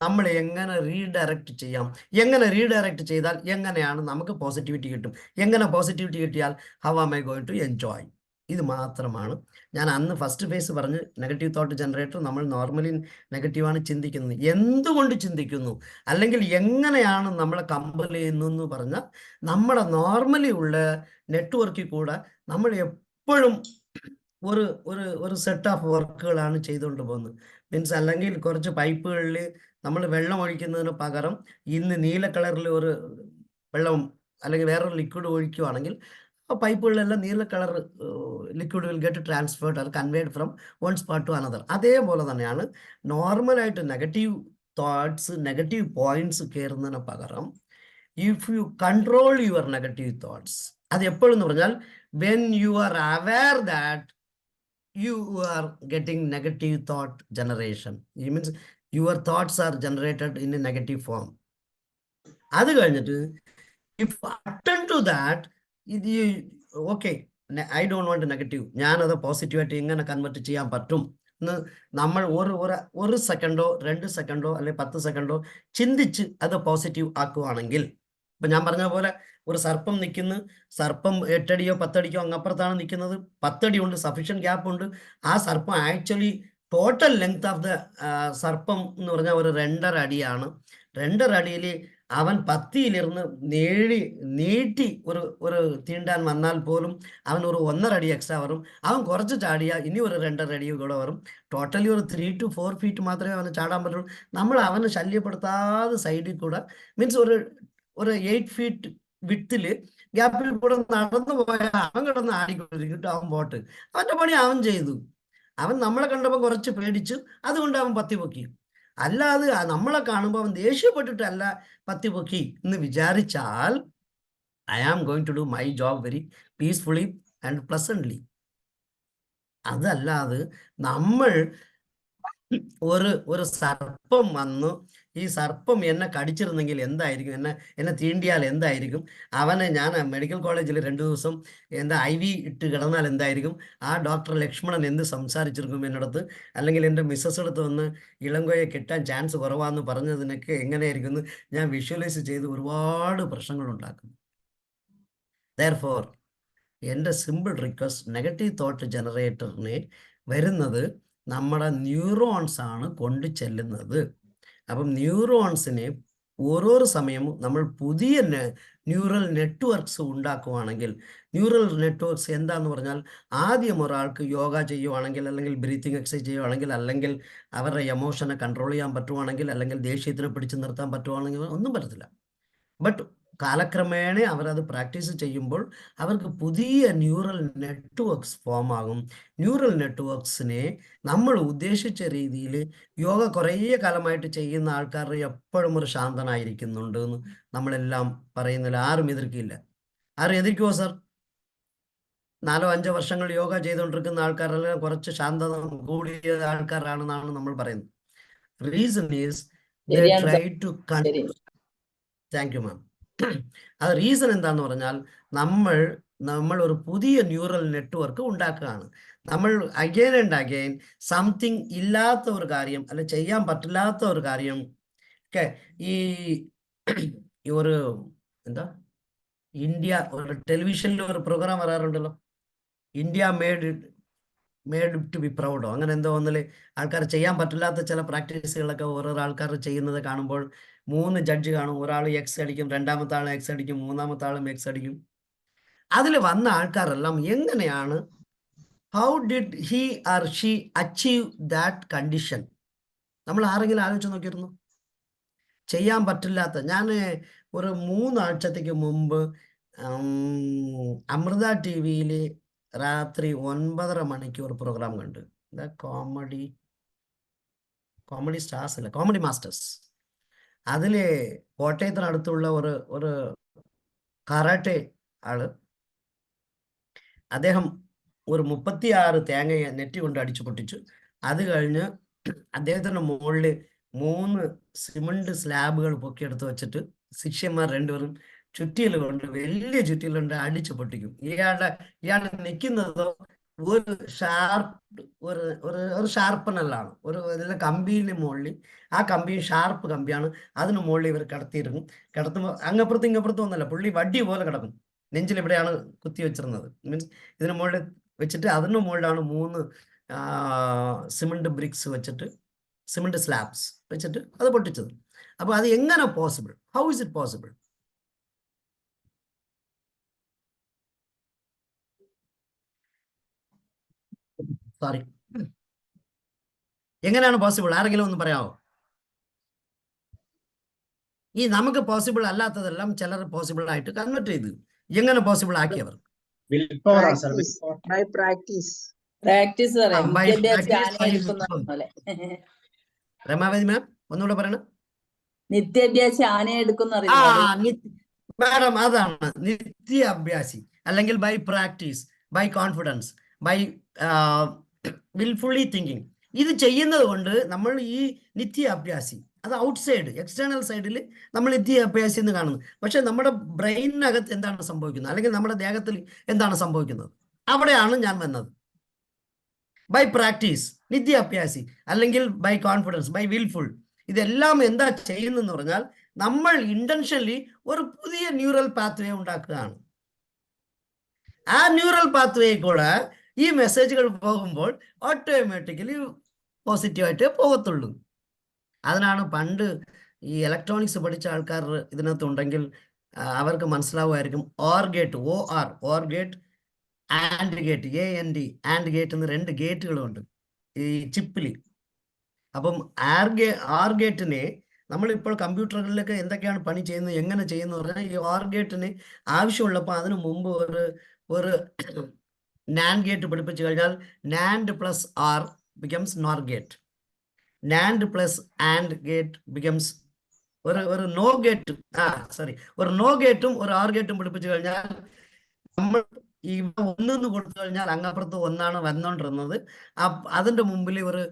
നമ്മൾ എങ്ങനെ റീഡയറക്റ്റ് ചെയ്യാം, എങ്ങനെ റീഡയറക്റ്റ് ചെയ്താൽ എങ്ങനെയാണ് നമുക്ക് പോസിറ്റിവിറ്റി കിട്ടും, എങ്ങനെ പോസിറ്റിവിറ്റി കിട്ടിയാൽ how am I going to enjoy. ഇത് മാത്രമാണ്. ഞാൻ അന്ന് ഫസ്റ്റ് ഫേസ് പറഞ്ഞ് നെഗറ്റീവ് തോട്ട് ജനറേറ്റർ നമ്മൾ നോർമലി നെഗറ്റീവാണ് ചിന്തിക്കുന്നത്. എന്തുകൊണ്ട് ചിന്തിക്കുന്നു അല്ലെങ്കിൽ എങ്ങനെയാണ് നമ്മളെ കമ്പൽ ചെയ്യുന്നു എന്ന് പറഞ്ഞാൽ നമ്മുടെ നോർമലി ഉള്ള നെറ്റ്വർക്കിൽ കൂടെ നമ്മൾ എപ്പോഴും ഒരു ഒരു ഒരു സെറ്റ് ഓഫ് വർക്കുകളാണ് ചെയ്തുകൊണ്ട് പോകുന്നത്. മീൻസ് അല്ലെങ്കിൽ കുറച്ച് പൈപ്പുകളിൽ നമ്മൾ വെള്ളം ഒഴിക്കുന്നതിന് പകരം ഇന്ന് നീല കളറിൽ ഒരു വെള്ളം അല്ലെങ്കിൽ വേറൊരു ലിക്വിഡ് ഒഴിക്കുകയാണെങ്കിൽ ആ പൈപ്പുകളിലെല്ലാം നീല colour liquid will get transferred അത് converted from one spot to another. അതേപോലെ തന്നെയാണ് നോർമലായിട്ട് നെഗറ്റീവ് തോട്ട്സ് നെഗറ്റീവ് പോയിന്റ്സ് കയറുന്നതിന് പകരം if you control your negative thoughts, അത് എപ്പോഴും എന്ന് പറഞ്ഞാൽ when you are aware that you are getting negative thought generation, it means your thoughts are generated in a negative form. അത് കഴിഞ്ഞിട്ട് if attend to that, ഇത് okay, I don't want negative, ഞാനത് പോസിറ്റീവായിട്ട് എങ്ങനെ കൺവെർട്ട് ചെയ്യാൻ പറ്റും എന്ന് നമ്മൾ ഒരു സെക്കൻഡോ 2 സെക്കൻഡോ അല്ലെങ്കിൽ 10 സെക്കൻഡോ ചിന്തിച്ച് അത് പോസിറ്റീവ് ആക്കുവാണെങ്കിൽ, ഇപ്പൊ ഞാൻ പറഞ്ഞ പോലെ ഒരു സർപ്പം നിൽക്കുന്നു, സർപ്പം 8 അടിയോ 10 അടിക്കോ അങ്ങപ്പുറത്താണ് നിൽക്കുന്നത്, 10 അടി ഉണ്ട്, സഫീഷ്യൻറ്റ് ഗ്യാപ്പ് ഉണ്ട്. ആ സർപ്പം actually total length of the സർപ്പം എന്ന് പറഞ്ഞാൽ ഒരു 2.5 അടിയാണ്. 2.5 അടിയിൽ അവൻ പത്തിയിലിരുന്ന് നീട്ടി ഒരു തീണ്ടാൻ വന്നാൽ പോലും അവൻ ഒരു 1.5 അടി എക്സ്ട്രാ വരും. അവൻ കുറച്ച് ചാടിയാൽ ഇനി ഒരു 2.5 അടി കൂടെ വരും. ടോട്ടലി ഒരു 3 to 4 ഫീറ്റ് മാത്രമേ അവന് ചാടാൻ പറ്റുള്ളൂ. നമ്മൾ അവന് ശല്യപ്പെടുത്താതെ സൈഡിൽ കൂടെ മീൻസ് ഒരു 8 ഫീറ്റ് വിട്ടില് ഗ്യാപ്പിൽ കൂടെ നടന്നു പോയാൽ അവൻ കിടന്ന് ആടിക്കൊണ്ടിരിക്കും. അവൻ പോട്ട് അവന്റെ പണി അവൻ ചെയ്തു. അവൻ നമ്മളെ കണ്ടപ്പോൾ കുറച്ച് പേടിച്ചു, അതുകൊണ്ട് അവൻ പത്തി പൊക്കി. അല്ലാതെ നമ്മളെ കാണുമ്പോൾ അവൻ ദേഷ്യപ്പെട്ടിട്ടല്ല പത്തി പൊക്കി എന്ന് വിചാരിച്ചാൽ I am going to do my job very peacefully and pleasantly. അതല്ലാതെ നമ്മൾ ഒരു സർപ്പം വന്നു, ഈ സർപ്പം എന്നെ കടിച്ചിരുന്നെങ്കിൽ എന്തായിരിക്കും, എന്നെ തീണ്ടിയാൽ എന്തായിരിക്കും, അവനെ ഞാൻ മെഡിക്കൽ കോളേജിൽ 2 ദിവസം എന്താ IV ഇട്ട് കിടന്നാൽ എന്തായിരിക്കും, ആ ഡോക്ടർ ലക്ഷ്മണൻ എന്ത് സംസാരിച്ചിരിക്കും എന്നോടത്ത്, അല്ലെങ്കിൽ എൻ്റെ മിസ്സസ് വന്ന് ഇളങ്കോയെ കിട്ടാൻ ചാൻസ് കുറവാന്ന് പറഞ്ഞതിനൊക്കെ എങ്ങനെയായിരിക്കും ഞാൻ വിഷ്വലൈസ് ചെയ്ത് ഒരുപാട് പ്രശ്നങ്ങൾ ഉണ്ടാക്കും. ദെയർഫോർ എൻ്റെ സിമ്പിൾ റിക്വസ്റ്റ്, നെഗറ്റീവ് തോട്ട് ജനറേറ്ററിനെ വരുന്നത് നമ്മുടെ ന്യൂറോൺസ് ആണ് കൊണ്ടു ചെല്ലുന്നത്. അപ്പം ന്യൂറോൺസിനെ ഓരോ സമയവും നമ്മൾ പുതിയ ന്യൂറൽ നെറ്റ്വർക്ക്സ് ഉണ്ടാക്കുവാണെങ്കിൽ, ന്യൂറൽ നെറ്റ്വർക്ക്സ് എന്താന്ന് പറഞ്ഞാൽ ആദ്യം ഒരാൾക്ക് യോഗ ചെയ്യുവാണെങ്കിൽ, അല്ലെങ്കിൽ ബ്രീത്തിങ് എക്സസൈസ് ചെയ്യുവാണെങ്കിൽ, അല്ലെങ്കിൽ അവരുടെ എമോഷനെ കൺട്രോൾ ചെയ്യാൻ പറ്റുവാണെങ്കിൽ, അല്ലെങ്കിൽ ദേഷ്യത്തിനെ പിടിച്ചു നിർത്താൻ പറ്റുവാണെങ്കിൽ ഒന്നും പറ്റത്തില്ല. ബട്ട് കാലക്രമേണ അവരത് പ്രാക്ടീസ് ചെയ്യുമ്പോൾ അവർക്ക് പുതിയ ന്യൂറൽ നെറ്റ്വർക്ക്സ് ഫോം ആകും. ന്യൂറൽ നെറ്റ്വർക്ക്സിനെ നമ്മൾ ഉദ്ദേശിച്ച രീതിയിൽ യോഗ കുറേ കാലമായിട്ട് ചെയ്യുന്ന ആൾക്കാർ എപ്പോഴും ഒരു ശാന്തനായിരിക്കുന്നുണ്ട് എന്ന് നമ്മളെല്ലാം പറയുന്നില്ല. ആരും എതിർക്കില്ല. ആരും എതിർക്കുമോ സർ? 4-5 വർഷങ്ങൾ യോഗ ചെയ്തുകൊണ്ടിരിക്കുന്ന ആൾക്കാരെല്ലാം കുറച്ച് ശാന്തത കൂടിയ ആൾക്കാരാണെന്നാണ് നമ്മൾ പറയുന്നത്. Reason is they try to thank you ma'am. അത് റീസൺ എന്താന്ന് പറഞ്ഞാൽ നമ്മൾ ഒരു പുതിയ ന്യൂറൽ നെറ്റ്വർക്ക് ഉണ്ടാക്കുകയാണ്. നമ്മൾ അഗൈൻ ആൻഡ് അഗൈൻ സംതിങ് ഇല്ലാത്ത ഒരു കാര്യം അല്ലെ ചെയ്യാൻ പറ്റില്ലാത്ത ഒരു കാര്യം ഒക്കെ ഈ ഒരു എന്താ ഇന്ത്യ ഒരു ടെലിവിഷനിൽ ഒരു പ്രോഗ്രാം വരാറുണ്ടല്ലോ, ഇന്ത്യ മേഡ് ടു ബി പ്രൗഡോ അങ്ങനെ എന്തോ ഒന്നില് ആൾക്കാർ ചെയ്യാൻ പറ്റില്ലാത്ത ചില പ്രാക്ടീസുകളൊക്കെ ഓരോ ആൾക്കാർ ചെയ്യുന്നത് കാണുമ്പോൾ 3 ജഡ്ജ് കാണും. ഒരാൾ എക്സ് അടിക്കും, രണ്ടാമത്തെ ആൾ എക്സ് അടിക്കും, മൂന്നാമത്തെ ആളും എക്സ് അടിക്കും. അതിൽ വന്ന ആൾക്കാരെല്ലാം എങ്ങനെയാണ്, how did he or she achieve that condition? നമ്മൾ ആരെങ്കിലും ആലോചിച്ച് നോക്കിയിരുന്നു? ചെയ്യാൻ പറ്റില്ലാത്ത, ഞാൻ ഒരു 3 ആഴ്ചത്തേക്ക് മുമ്പ് അമൃത TV രാത്രി 9:30 മണിക്ക് ഒരു പ്രോഗ്രാം കണ്ടു. കോമഡി സ്റ്റാർസ് അല്ല, കോമഡി മാസ്റ്റേഴ്സ്. അതില് കോട്ടയത്തിനടുത്തുള്ള ഒരു കരാട്ടെ ആള്, അദ്ദേഹം ഒരു 36 തേങ്ങയെ നെറ്റി കൊണ്ട് അടിച്ചു പൊട്ടിച്ചു. അത് കഴിഞ്ഞ് അദ്ദേഹത്തിന്റെ മുകളിൽ 3 സിമന്റ് സ്ലാബുകൾ പൊക്കിയെടുത്ത് വെച്ചിട്ട് ശിഷ്യന്മാർ 2 പേരും ചുറ്റിയിൽ കൊണ്ട് വലിയ ചുറ്റിയിൽ കൊണ്ട് അടിച്ചു പൊട്ടിക്കും. ഇയാൾ നിൽക്കുന്നതോ ഒരു ഷാർപ്പനല്ലാണ്, ഇതിലെ കമ്പിയിന് മുകളിൽ, ആ കമ്പി ഷാർപ്പ് കമ്പിയാണ്, അതിന് മുകളിൽ ഇവർ കിടത്തിയിരുന്നു. കിടത്തുമ്പോൾ അങ്ങപ്പുറത്തും ഇങ്ങപ്പുറത്തും ഒന്നല്ല, പുള്ളി വടി പോലെ കിടക്കും. നെഞ്ചിൽ ഇവിടെയാണ് കുത്തി വെച്ചിരുന്നത്. മീൻസ് ഇതിന് മുകളിൽ വെച്ചിട്ട് അതിന് മുകളിലാണ് 3 സിമന്റ് ബ്രിക്സ് വെച്ചിട്ട് സിമന്റ് സ്ലാബ്സ് വെച്ചിട്ട് അത് പൊട്ടിച്ചത്. അപ്പൊ അത് എങ്ങനെ possible? How is it possible? Sorry, എങ്ങനെയാണ് പോസിബിൾ? ആരെങ്കിലും ഒന്ന് പറയാമോ? ഈ നമുക്ക് പോസിബിൾ അല്ലാത്തതെല്ലാം ചിലർ പോസിബിൾ ആയിട്ട് കൺവേർട്ട് ചെയ്തു. എങ്ങനെ പോസിബിൾ ആക്കിയവർ? Will power sir, will practice, power. By practice. Practice പറയാം. by നിത്യാഭ്യാസി practice, ആന by എടുക്കുന്ന will. പോലെ. രമാവതി മാം ഒന്നുകൂടെ പറയണം. നിത്യാഭ്യാസി ആന എടുക്കുന്ന ആ അറിയുന്നത്. മാഡം, അതാണ് നിത്യ അഭ്യാസി, അല്ലെങ്കിൽ by practice, by confidence, by wilfully thinking. ഇത് ചെയ്യുന്നത് കൊണ്ട് നമ്മൾ ഈ നിത്യ അഭ്യാസി, അത് ഔട്ട്സൈഡ് എക്സ്റ്റേണൽ സൈഡിൽ നമ്മൾ നിത്യ അഭ്യാസി എന്ന് കാണുന്നു. പക്ഷെ നമ്മുടെ ബ്രെയിനകത്ത് എന്താണ് സംഭവിക്കുന്നത്, അല്ലെങ്കിൽ നമ്മുടെ ദേഹത്തിൽ എന്താണ് സംഭവിക്കുന്നത്, അവിടെയാണ് ഞാൻ വന്നത്. ബൈ പ്രാക്ടീസ്, നിത്യ അഭ്യാസി, അല്ലെങ്കിൽ ബൈ കോൺഫിഡൻസ്, ബൈ വിൽഫുൾ. ഇതെല്ലാം എന്താ ചെയ്യുന്നതെന്ന് പറഞ്ഞാൽ നമ്മൾ ഇന്റൻഷനലി ഒരു പുതിയ ന്യൂറൽ പാത്വേ ഉണ്ടാക്കുകയാണ്. ആ ന്യൂറൽ പാത്വേ കൂടെ ഈ മെസ്സേജുകൾ പോകുമ്പോൾ ഓട്ടോമാറ്റിക്കലി പോസിറ്റീവായിട്ടേ പോകത്തുള്ളൂ. അതിനാണ് പണ്ട് ഈ ഇലക്ട്രോണിക്സ് പഠിച്ച ആൾക്കാർ ഇതിനകത്ത് ഉണ്ടെങ്കിൽ അവർക്ക് മനസ്സിലാവുമായിരിക്കും. OR gate, OR gate, and gate, AND, and gate എന്ന് 2 ഗേറ്റുകളുണ്ട് ഈ ചിപ്പിൽ. അപ്പം OR ഗേറ്റിനെ നമ്മളിപ്പോൾ കമ്പ്യൂട്ടറുകളിലൊക്കെ എന്തൊക്കെയാണ് പണി ചെയ്യുന്നത്, എങ്ങനെ ചെയ്യുന്നത് പറഞ്ഞാൽ, ഈ OR ഗേറ്റിന് ആവശ്യമുള്ളപ്പോൾ അതിനു മുമ്പ് ഒരു NAND ഗേറ്റ് പഠിപ്പിച്ചു കഴിഞ്ഞാൽ NAND plus R becomes NOR gate, NAND plus AND gate becomes ഒരു NO ഗേറ്റ്, ഒരു NO ഗേറ്റും ഒരു OR ഗേറ്റും പഠിപ്പിച്ചു കഴിഞ്ഞാൽ നമ്മൾ ഈ 1 കൊടുത്തു കഴിഞ്ഞാൽ അങ്ങപ്പുറത്ത് 1 വന്നോണ്ടിരുന്നത്. അതിന്റെ മുമ്പിൽ ഒരു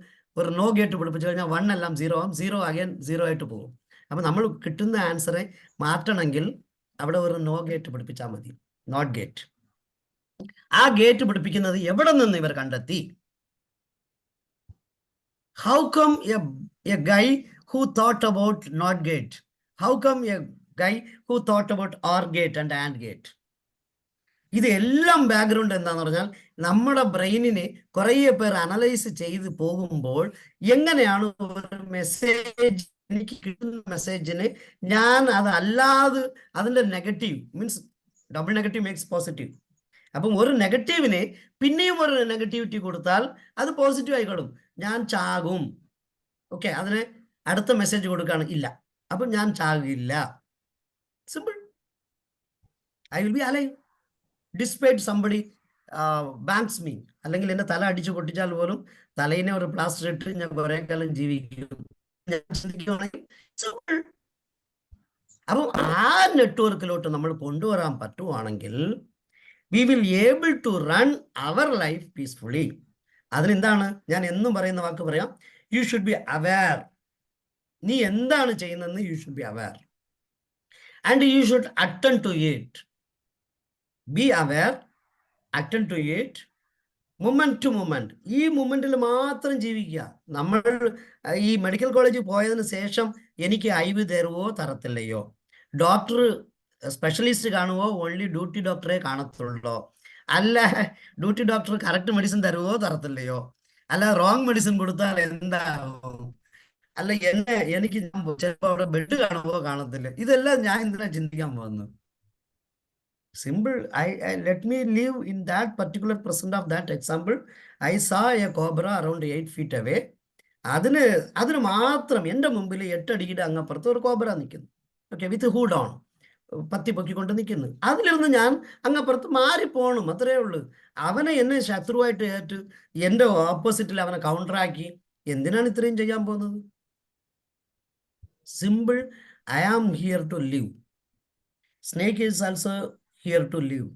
NO ഗേറ്റ് പഠിപ്പിച്ചു കഴിഞ്ഞാൽ 1 എല്ലാം 0 ആവും, 0 അഗൈൻ 0 ആയിട്ട് പോകും. അപ്പൊ നമ്മൾ കിട്ടുന്ന ആൻസറെ മാറ്റണമെങ്കിൽ അവിടെ ഒരു NO ഗേറ്റ് പഠിപ്പിച്ചാൽ മതി, NOT ഗേറ്റ്. ആ ഗേറ്റ് പഠിപ്പിക്കുന്നത് എവിടെ നിന്ന് ഇവർ കണ്ടെത്തി? How come a guy who thought about NOT gate? How come a guy who thought about OR gate and AND gate? ഇത് എല്ലാം ബാക്ക്ഗ്രൗണ്ട് എന്താന്ന് പറഞ്ഞാൽ നമ്മുടെ ബ്രെയിനിനെ കുറേ പേർ അനലൈസ് ചെയ്ത് പോകുമ്പോൾ എങ്ങനെയാണ് ഒരു മെസ്സേജ്, എനിക്ക് കിട്ടുന്ന മെസ്സേജിന് ഞാൻ അതല്ലാതെ അതിൻ്റെ negative means double negative makes positive. അപ്പം ഒരു നെഗറ്റീവിനെ പിന്നെയും ഒരു നെഗറ്റിവിറ്റി കൊടുത്താൽ അത് പോസിറ്റീവ് ആയിക്കോളും. ഞാൻ ചാകും, ഓക്കെ, അതിന് അടുത്ത മെസ്സേജ് കൊടുക്കുകയാണ് ഇല്ല, അപ്പം ഞാൻ ചാകില്ല, simple. I will be alive despite somebody banks me. അല്ലെങ്കിൽ എൻ്റെ തല അടിച്ചു പൊട്ടിച്ചാൽ പോലും തലയിനെ ഒരു പ്ലാസ്റ്റർ ഇട്ട് ഞാൻ കുറെ കാലം ജീവിക്കും. ഞാൻ ചിന്തിക്കുകയാണെങ്കിൽ സിമ്പിൾ. അപ്പം ആ നെറ്റ്വർക്കിലോട്ട് നമ്മൾ കൊണ്ടുവരാൻ പറ്റുവാണെങ്കിൽ we will able to run our life peacefully. അതിനെന്താണ് ഞാൻ എന്നും പറയുന്ന വാക്ക് പറയാം, you should be aware. നീ എന്താണ് ചെയ്യുന്നതെന്ന് you should be aware and you should attend to it. Be aware, attend to it, moment to moment. ഈ മൊമെന്റിൽ മാത്രം ജീവിക്കുക. നമ്മൾ ഈ മെഡിക്കൽ കോളേജിൽ പോയതിനു ശേഷം എനിക്ക് IV തരുവോ തരത്തില്ലയോ, ഡോക്ടർ സ്പെഷ്യലിസ്റ്റ് കാണുവോ ഓൺലി ഡ്യൂട്ടി ഡോക്ടറെ കാണത്തുള്ളോ, അല്ല ഡ്യൂട്ടി ഡോക്ടർ കറക്റ്റ് മെഡിസിൻ തരുവോ തരത്തില്ലയോ, അല്ല റോങ് മെഡിസിൻ കൊടുത്താൽ എന്താവും, അല്ല എനിക്ക് ചിലപ്പോൾ അവിടെ ബെഡ് കാണുവോ കാണത്തില്ല. ഇതെല്ലാം ഞാൻ എന്തിനാ ചിന്തിക്കാൻ പോകുന്നു? Simple. let me live in that particular present of that example. I saw a cobra around 8 feet away. അതിന് മാത്രം എൻ്റെ മുമ്പിൽ 8 അടിയുടെ അങ്ങപ്പുറത്ത് ഒരു കോബ്ര നിൽക്കുന്നു, ഓക്കെ, വിത്ത് ഹൂഡ് ഓൺ, പത്തി പൊക്കിക്കൊണ്ട് നിൽക്കുന്നു. അതിലിരുന്ന് ഞാൻ അങ്ങപ്പുറത്ത് മാറിപ്പോണം, അത്രേ ഉള്ളൂ. അവനെ എന്നെ ശത്രുവായിട്ട് ഏറ്റ് എൻ്റെ ഓപ്പോസിറ്റിൽ അവനെ കൗണ്ടറാക്കി എന്തിനാണ് ഇത്രയും ചെയ്യാൻ പോകുന്നത്? Simple. I am here to live. Snake is also here to live.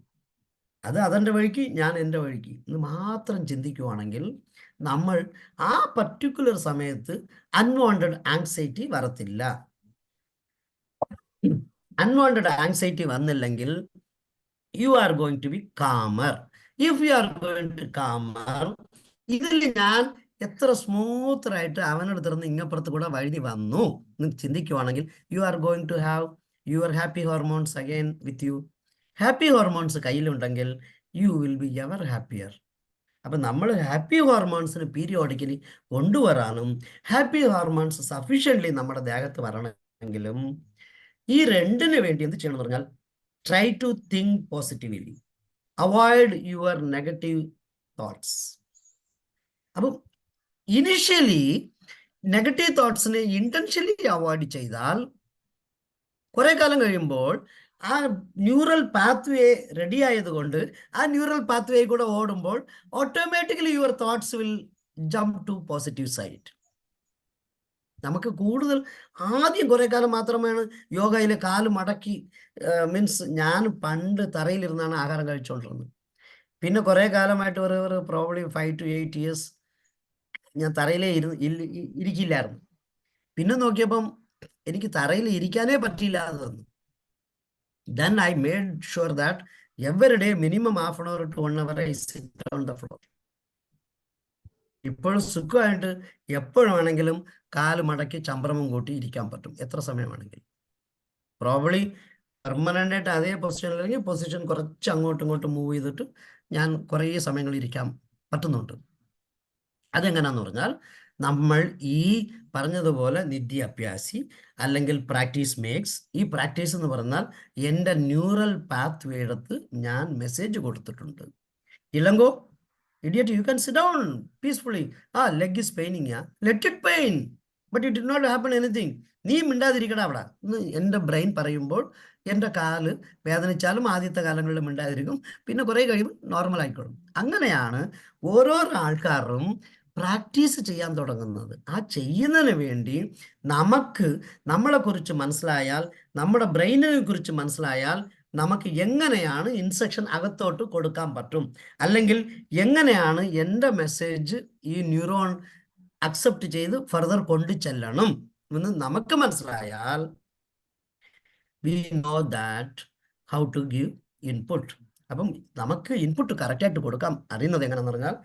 അത് അതെൻ്റെ വഴിക്ക്, ഞാൻ എൻ്റെ വഴിക്ക് എന്ന് മാത്രം ചിന്തിക്കുവാണെങ്കിൽ നമ്മൾ ആ പർട്ടിക്കുലർ സമയത്ത് അൺവാണ്ടഡ് ആങ്സൈറ്റി വരത്തില്ല. അൺവാണ്ടഡ് ആങ്സൈറ്റി വന്നില്ലെങ്കിൽ you are going to be calmer. If you are going to calmer, ഇതിൽ ഞാൻ എത്ര സ്മൂത്തറായിട്ട് അവനടുത്തിരുന്ന് ഇങ്ങപ്പുറത്ത് കൂടെ വഴി വന്നു എന്ന് ചിന്തിക്കുവാണെങ്കിൽ you are going to have your happy hormones again with you. Happy hormones കയ്യിലുണ്ടെങ്കിൽ you will be ever happier. അപ്പം നമ്മൾ ഹാപ്പി ഹോർമോൺസിന് പീരിയോഡിക്കലി കൊണ്ടുവരാനും ഹാപ്പി ഹോർമോൺസ് സഫീഷ്യൻ്റ്ലി നമ്മുടെ ദേഹത്ത് വരണമെങ്കിലും ഈ രണ്ടിന് വേണ്ടി എന്ത് ചെയ്യണം എന്ന് പറഞ്ഞാൽ try to think positively, avoid your negative thoughts. അപ്പം ഇനിഷ്യലി നെഗറ്റീവ് തോട്ട്സിനെ ഇന്റൻഷ്യലി അവോയ്ഡ് ചെയ്താൽ കുറെ കാലം കഴിയുമ്പോൾ ആ ന്യൂറൽ പാത്വേ റെഡി ആയതുകൊണ്ട് ആ ന്യൂറൽ പാത്വേ കൂടെ ഓടുമ്പോൾ automatically your thoughts will jump to positive side. നമുക്ക് കൂടുതൽ ആദ്യം കുറെ കാലം മാത്രമാണ് യോഗയിലെ കാല് മടക്കി, മീൻസ് ഞാൻ പണ്ട് തറയിലിരുന്നാണ് ആഹാരം കഴിച്ചുകൊണ്ടിരുന്നത്. പിന്നെ കുറെ കാലമായിട്ട് ഒരു പ്രോബ്ലി 5 to 8 years ഞാൻ തറയിലേ ഇരിക്കില്ലായിരുന്നു. പിന്നെ നോക്കിയപ്പം എനിക്ക് തറയിൽ ഇരിക്കാനേ പറ്റില്ല എന്ന് തന്നു. Then I made sure that every day minimum half an hour to 1 hour I sit on the floor. ഇപ്പോഴും സുഖമായിട്ട് എപ്പോഴും ആണെങ്കിലും കാല് മടക്കി ചമ്പ്രമം കൂട്ടി ഇരിക്കാൻ പറ്റും, എത്ര സമയമാണെങ്കിലും. പ്രോബ്ലി പെർമനൻ്റ് ആയിട്ട് അതേ പൊസിഷനിൽ അല്ലെങ്കിൽ പൊസിഷൻ കുറച്ച് അങ്ങോട്ടും ഇങ്ങോട്ടും മൂവ് ചെയ്തിട്ട് ഞാൻ കുറേ സമയങ്ങൾ ഇരിക്കാൻ പറ്റുന്നുണ്ട്. അതെങ്ങനെയാന്ന് പറഞ്ഞാൽ നമ്മൾ ഈ പറഞ്ഞതുപോലെ നിത്യാഭ്യാസി അല്ലെങ്കിൽ പ്രാക്ടീസ് മേക്സ്. ഈ പ്രാക്ടീസ് എന്ന് പറഞ്ഞാൽ എൻ്റെ ന്യൂറൽ പാത്ത് വേ എടുത്ത് ഞാൻ മെസ്സേജ് കൊടുത്തിട്ടുണ്ട്. ഇല്ലങ്കോ idiot, you can sit down peacefully. Leg is paining, yeah, let it pain, but it did not happen anything. നീ മിണ്ടാതിരിക്കട അവിടെ എന്ന് എൻ്റെ ബ്രെയിൻ പറയുമ്പോൾ എൻ്റെ കാല് വേദനിച്ചാലും ആദ്യത്തെ കാലങ്ങളിൽ മിണ്ടാതിരിക്കും, പിന്നെ കുറേ കഴിയുമ്പോൾ നോർമൽ ആയിക്കോളും. അങ്ങനെയാണ് ഓരോ ആൾക്കാരും പ്രാക്ടീസ് ചെയ്യാൻ തുടങ്ങുന്നത്. ആ ചെയ്യുന്നതിന് വേണ്ടി നമുക്ക് നമ്മളെക്കുറിച്ച് മനസ്സിലായാൽ, നമ്മുടെ ബ്രെയിനിനെ കുറിച്ച് മനസ്സിലായാൽ നമുക്ക് എങ്ങനെയാണ് ഇൻസ്ട്രക്ഷൻ അകത്തോട്ട് കൊടുക്കാൻ പറ്റും, അല്ലെങ്കിൽ എങ്ങനെയാണ് എൻ്റെ മെസ്സേജ് ഈ ന്യൂറോൺ അക്സെപ്റ്റ് ചെയ്ത് ഫർദർ കൊണ്ടു ചെല്ലണം എന്ന് നമുക്ക് മനസ്സിലായാൽ we know that how to give input. അപ്പം നമുക്ക് ഇൻപുട്ട് കറക്റ്റായിട്ട് കൊടുക്കാം അറിയുന്നത് എങ്ങനെയാണെന്ന് പറഞ്ഞാൽ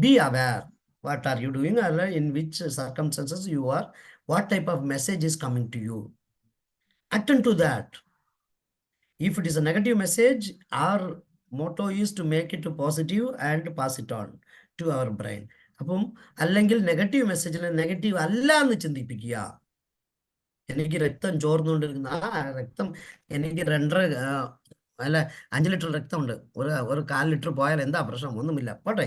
be aware what are you doing, in which circumstances you are, what type of message is coming to you, attend to that. If it is a negative message, our motto is to make it positive and pass it on to our brain. അപ്പം അല്ലെങ്കിൽ നെഗറ്റീവ് മെസ്സേജിൽ നെഗറ്റീവ് അല്ല എന്ന് ചിന്തിപ്പിക്കുക. എനിക്ക് രക്തം ചോർന്നുകൊണ്ടിരിക്കുന്ന രക്തം എനിക്ക് 5 ലിറ്റർ രക്തമുണ്ട്, ഒരു 1/4 ലിറ്റർ പോയാൽ എന്താ പ്രശ്നം, ഒന്നുമില്ല, പോട്ടെ,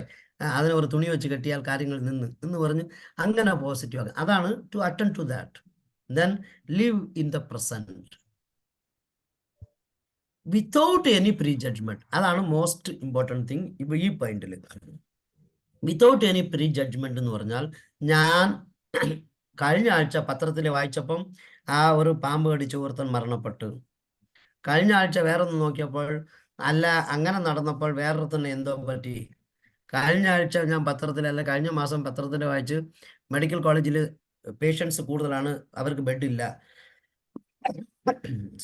അതിനെ ഒരു തുണി വെച്ച് കെട്ടിയാൽ കാര്യങ്ങൾ എന്ന് പറഞ്ഞ് അങ്ങനെ പോസിറ്റീവ് ആക്കുക. അതാണ് to attend to that. Then live in the present without any pre judgement. അതാണ് മോസ്റ്റ് ഇമ്പോർട്ടൻറ്റ് തിങ്. ഇപ്പൊ ഈ പോയിന്റിൽ വിത്തൗട്ട് എനി പ്രീ ജഡ്ജ്മെന്റ് എന്ന് പറഞ്ഞാൽ, ഞാൻ കഴിഞ്ഞ ആഴ്ച പത്രത്തിൽ വായിച്ചപ്പം ഒരു പാമ്പ് കടിച്ച് ഒരുത്തൻ മരണപ്പെട്ടു. കഴിഞ്ഞ ആഴ്ച വേറൊന്ന് നോക്കിയപ്പോൾ അല്ല അങ്ങനെ നടന്നപ്പോൾ വേറൊരുത്തന്നെ എന്തോ പറ്റി. കഴിഞ്ഞ ആഴ്ച ഞാൻ കഴിഞ്ഞ മാസം പത്രത്തിൽ വായിച്ച് മെഡിക്കൽ കോളേജിൽ പേഷ്യൻസ് കൂടുതലാണ്, അവർക്ക് ബെഡില്ല.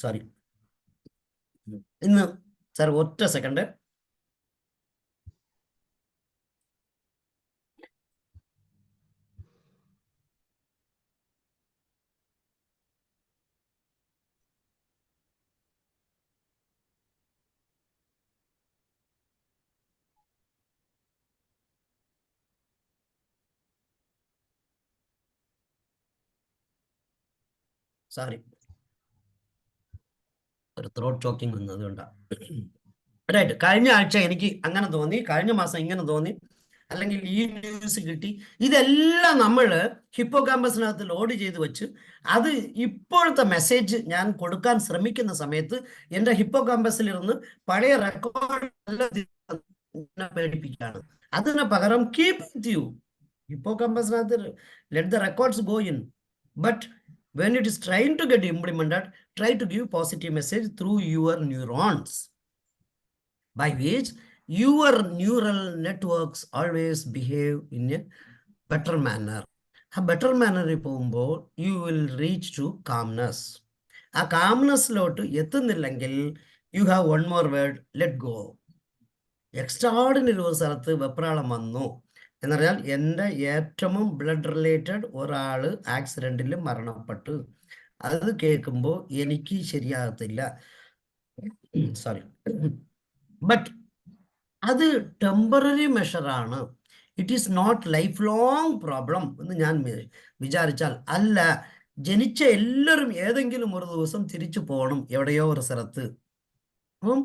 സോറി, ഇന്ന് സാർ ഒറ്റ സെക്കൻഡ്. സോറി, ഒരു ത്രോട്ട് ചോക്കിങ് വന്നത് കൊണ്ടാണ്. റൈറ്റ്, കഴിഞ്ഞ ആഴ്ച എനിക്ക് അങ്ങനെ തോന്നി, കഴിഞ്ഞ മാസം ഇങ്ങനെ തോന്നി, അല്ലെങ്കിൽ ഈ ന്യൂസ് കിട്ടി. ഇതെല്ലാം നമ്മൾ ഹിപ്പോകാമ്പസിനകത്ത് ലോഡ് ചെയ്ത് വെച്ച് അത് ഇപ്പോഴത്തെ മെസ്സേജ് ഞാൻ കൊടുക്കാൻ ശ്രമിക്കുന്ന സമയത്ത് എൻ്റെ ഹിപ്പോകാമ്പസിലിരുന്ന് പഴയ റെക്കോർഡ് പേടിപ്പിക്കുകയാണ്. അതിന് പകരം കീപ് വിത്ത് യു. ഹിപ്പോകാമ്പസിനകത്ത് let the records go in, but when it is trying to get implemented, try to give positive message through your neurons, by which your neural networks always behave in a better manner. A better manner പോകുമ്പോൾ you will reach to calmness. ആ കാംനെസ്സിലോട്ട് എത്തുന്നില്ലെങ്കിൽ you have one more word, let go. Extraordinary ഒരു സ്ഥലത്ത് വെപ്രാളം വന്നു എന്നറിയാൽ, എൻ്റെ ഏറ്റവും ബ്ലഡ് റിലേറ്റഡ് ഒരാൾ ആക്സിഡൻറ്റിൽ മരണപ്പെട്ടു. അത് കേൾക്കുമ്പോൾ എനിക്ക് ശരിയാകത്തില്ല, സോറി, ബട്ട് അത് ടെമ്പററി മെഷറാണ്. It is not life long problem എന്ന് ഞാൻ വിചാരിച്ചാൽ അല്ല. ജനിച്ച എല്ലാവരും ഏതെങ്കിലും ഒരു ദിവസം തിരിച്ചു പോകണം എവിടെയോ ഒരു സ്ഥലത്ത്. അപ്പം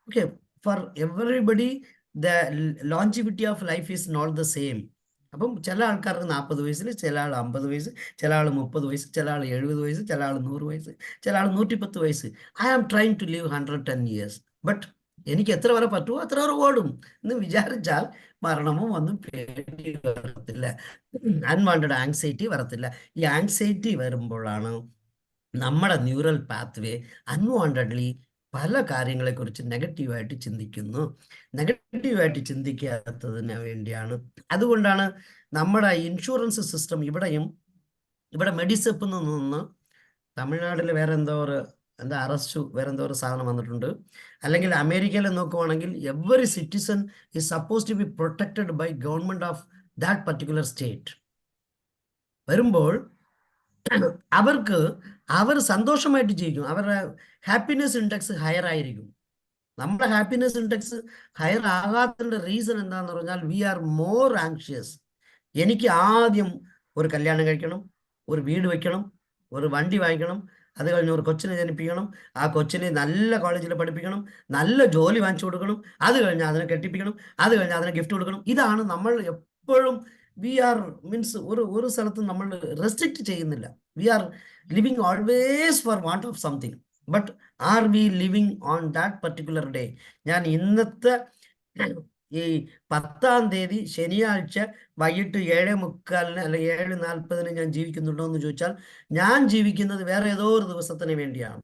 okay, for everybody the longevity of life is not the same. അപ്പം ചില ആൾക്കാർക്ക് 40 വയസ്സിൽ, ചില ആൾ 50 വയസ്സ്, ചില ആൾ 30 വയസ്സ്, ചില ആൾ 70 വയസ്സ്, ചില ആൾ 100 വയസ്സ്, ചില ആൾ 110 വയസ്സ്. I am trying to live 110 years. ബട്ട് എനിക്ക് എത്ര വരെ പറ്റുമോ അത്ര വരെ ഓടും എന്ന് വിചാരിച്ചാൽ മരണമോ ഒന്നും പേടി വരത്തില്ല, അൺവാണ്ടഡ് ആങ്സൈറ്റി വരത്തില്ല. ഈ ആങ്സൈറ്റി വരുമ്പോഴാണ് നമ്മുടെ ന്യൂറൽ പാത്വേ അൺവാണ്ടഡ്ലി പല കാര്യങ്ങളെക്കുറിച്ച് നെഗറ്റീവായിട്ട് ചിന്തിക്കുന്നു. നെഗറ്റീവായിട്ട് ചിന്തിക്കാത്തതിന് വേണ്ടിയാണ്. അതുകൊണ്ടാണ് നമ്മുടെ ഇൻഷുറൻസ് സിസ്റ്റം ഇവിടെ മെഡിസെപ്പിൽ നിന്ന് തമിഴ്നാട്ടിൽ വേറെ അറസ്റ്റ് വേറെ എന്തോ ഒരു സാധനം വന്നിട്ടുണ്ട്. അല്ലെങ്കിൽ അമേരിക്കയിൽ നോക്കുവാണെങ്കിൽ every citizen is suppose to be protected by government of that particular state. വരുമ്പോൾ അവർ സന്തോഷമായിട്ട് ജീവിക്കും. അവരുടെ ഹാപ്പിനെസ് ഇൻഡെക്സ് ഹയർ ആയിരിക്കും. നമ്മുടെ ഹാപ്പിനെസ് ഇൻഡെക്സ് ഹയർ ആകാത്തതിന്റെ റീസൺ എന്താന്ന് പറഞ്ഞാൽ വി ആർ മോർ ആങ്ഷ്യസ്. എനിക്ക് ആദ്യം ഒരു കല്യാണം കഴിക്കണം, ഒരു വീട് വെക്കണം, ഒരു വണ്ടി വാങ്ങിക്കണം, അത് കഴിഞ്ഞ് ഒരു കൊച്ചിനെ ജനിപ്പിക്കണം, ആ കൊച്ചിനെ നല്ല കോളേജിൽ പഠിപ്പിക്കണം, നല്ല ജോലി വാങ്ങിച്ചു കൊടുക്കണം, അത് കഴിഞ്ഞ് അതിനെ കെട്ടിപ്പിക്കണം, അത് കഴിഞ്ഞ് അതിനെ ഗിഫ്റ്റ് കൊടുക്കണം. ഇതാണ് നമ്മൾ എപ്പോഴും വി ആർ മീൻസ് ഒരു സ്ഥലത്തും നമ്മൾ റെസ്ട്രിക്റ്റ് ചെയ്യുന്നില്ല. We are living always for want of something. But are we living on that particular day? ഞാൻ ഇന്നത്തെ ഈ 10-ാം തീയതി ശനിയാഴ്ച വൈകിട്ട് 7:45 അല്ലെ 7:40 ഞാൻ ജീവിക്കുന്നുണ്ടോ എന്ന് ചോദിച്ചാൽ ഞാൻ ജീവിക്കുന്നത് വേറെ ഏതോ ഒരു ദിവസത്തിന് വേണ്ടിയാണ്.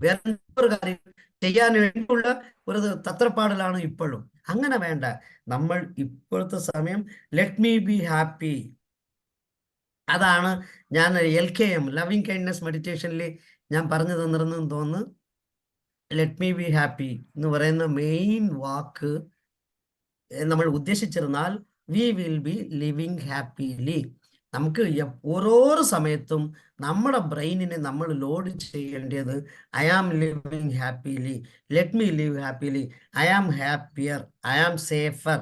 വേറെ ഒരു കാര്യം ചെയ്യാൻ വേണ്ടിയുള്ള ഒരു തത്രപ്പാടിലാണ് ഇപ്പോഴും. അങ്ങനെ വേണ്ട. നമ്മൾ ഇപ്പോഴത്തെ സമയം ലെറ്റ് മീ ബി ഹാപ്പി. അതാണ് ഞാൻ LKM ലവിങ് കൈൻഡ്നെസ് മെഡിറ്റേഷനിൽ ഞാൻ പറഞ്ഞു തന്നിരുന്നെന്ന് തോന്നുന്നു. ലെറ്റ് മീ ബി ഹാപ്പി എന്ന് പറയുന്ന മെയിൻ വാക്ക് നമ്മൾ ഉദ്ദേശിച്ചിരുന്നാൽ we will be living happily. നമുക്ക് ഓരോ സമയത്തും നമ്മുടെ ബ്രെയിനിനെ നമ്മൾ ലോഡ് ചെയ്യേണ്ടത് I am living happily, let me live happily, I am happier, I am safer,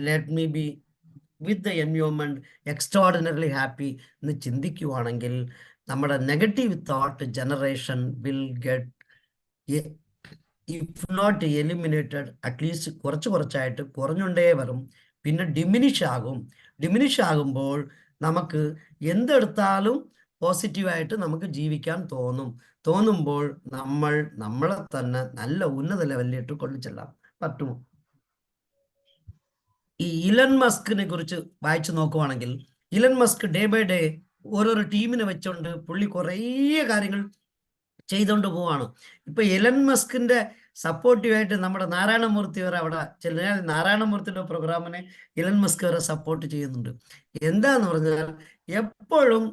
let me be with the environment extraordinarily happy എന്ന് ചിന്തിക്കുവാണെങ്കിൽ നമ്മുടെ negative thought generation will get if not eliminated at least കുറച്ചായിട്ട് കുറഞ്ഞുകൊണ്ടേ വരും. പിന്നെ ഡിമിനിഷ് ആകുമ്പോൾ നമുക്ക് എന്തെടുത്താലും പോസിറ്റീവായിട്ട് നമുക്ക് ജീവിക്കാൻ തോന്നുമ്പോൾ നമ്മളെ തന്നെ നല്ല ഉന്നത ലെവലിലേക്ക് കൊണ്ടുചെല്ലാൻ പറ്റുമോ? ഈ ഇലൻ മസ്കിനെ കുറിച്ച് വായിച്ചു നോക്കുവാണെങ്കിൽ ഇലൻ മസ്ക് ഡേ ബൈ ഡേ ഓരോരോ ടീമിനെ വെച്ചോണ്ട് പുള്ളി കുറേ കാര്യങ്ങൾ ചെയ്തുകൊണ്ട് പോവാണ്. ഇപ്പൊ ഇലൻ മസ്കിന്റെ സപ്പോർട്ടീവായിട്ട് നമ്മുടെ നാരായണമൂർത്തി വരെ അവിടെ നാരായണമൂർത്തിയുടെ പ്രോഗ്രാമിനെ ഇലൻ മസ്ക് വരെ സപ്പോർട്ട് ചെയ്യുന്നുണ്ട്. എന്താന്ന് പറഞ്ഞാൽ എപ്പോഴും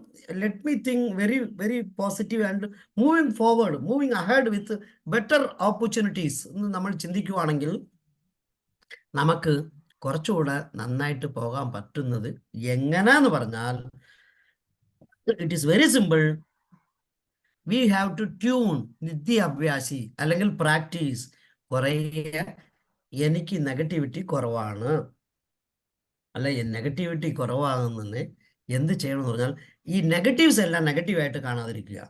let me think very very positive and moving ahead with better opportunities എന്ന് നമ്മൾ ചിന്തിക്കുവാണെങ്കിൽ നമുക്ക് കുറച്ചുകൂടെ നന്നായിട്ട് പോകാൻ പറ്റുന്നത് എങ്ങനെയാന്ന് പറഞ്ഞാൽ it is very simple. We have to tune നിത്യാഭ്യാസി അല്ലെങ്കിൽ പ്രാക്ടീസ്. കുറേ എനിക്ക് നെഗറ്റിവിറ്റി കുറവാണ് നെഗറ്റിവിറ്റി കുറവാകുന്നതിന് എന്ത് ചെയ്യണമെന്ന് പറഞ്ഞാൽ ഈ നെഗറ്റീവ്സ് എല്ലാം നെഗറ്റീവായിട്ട് കാണാതിരിക്കുക,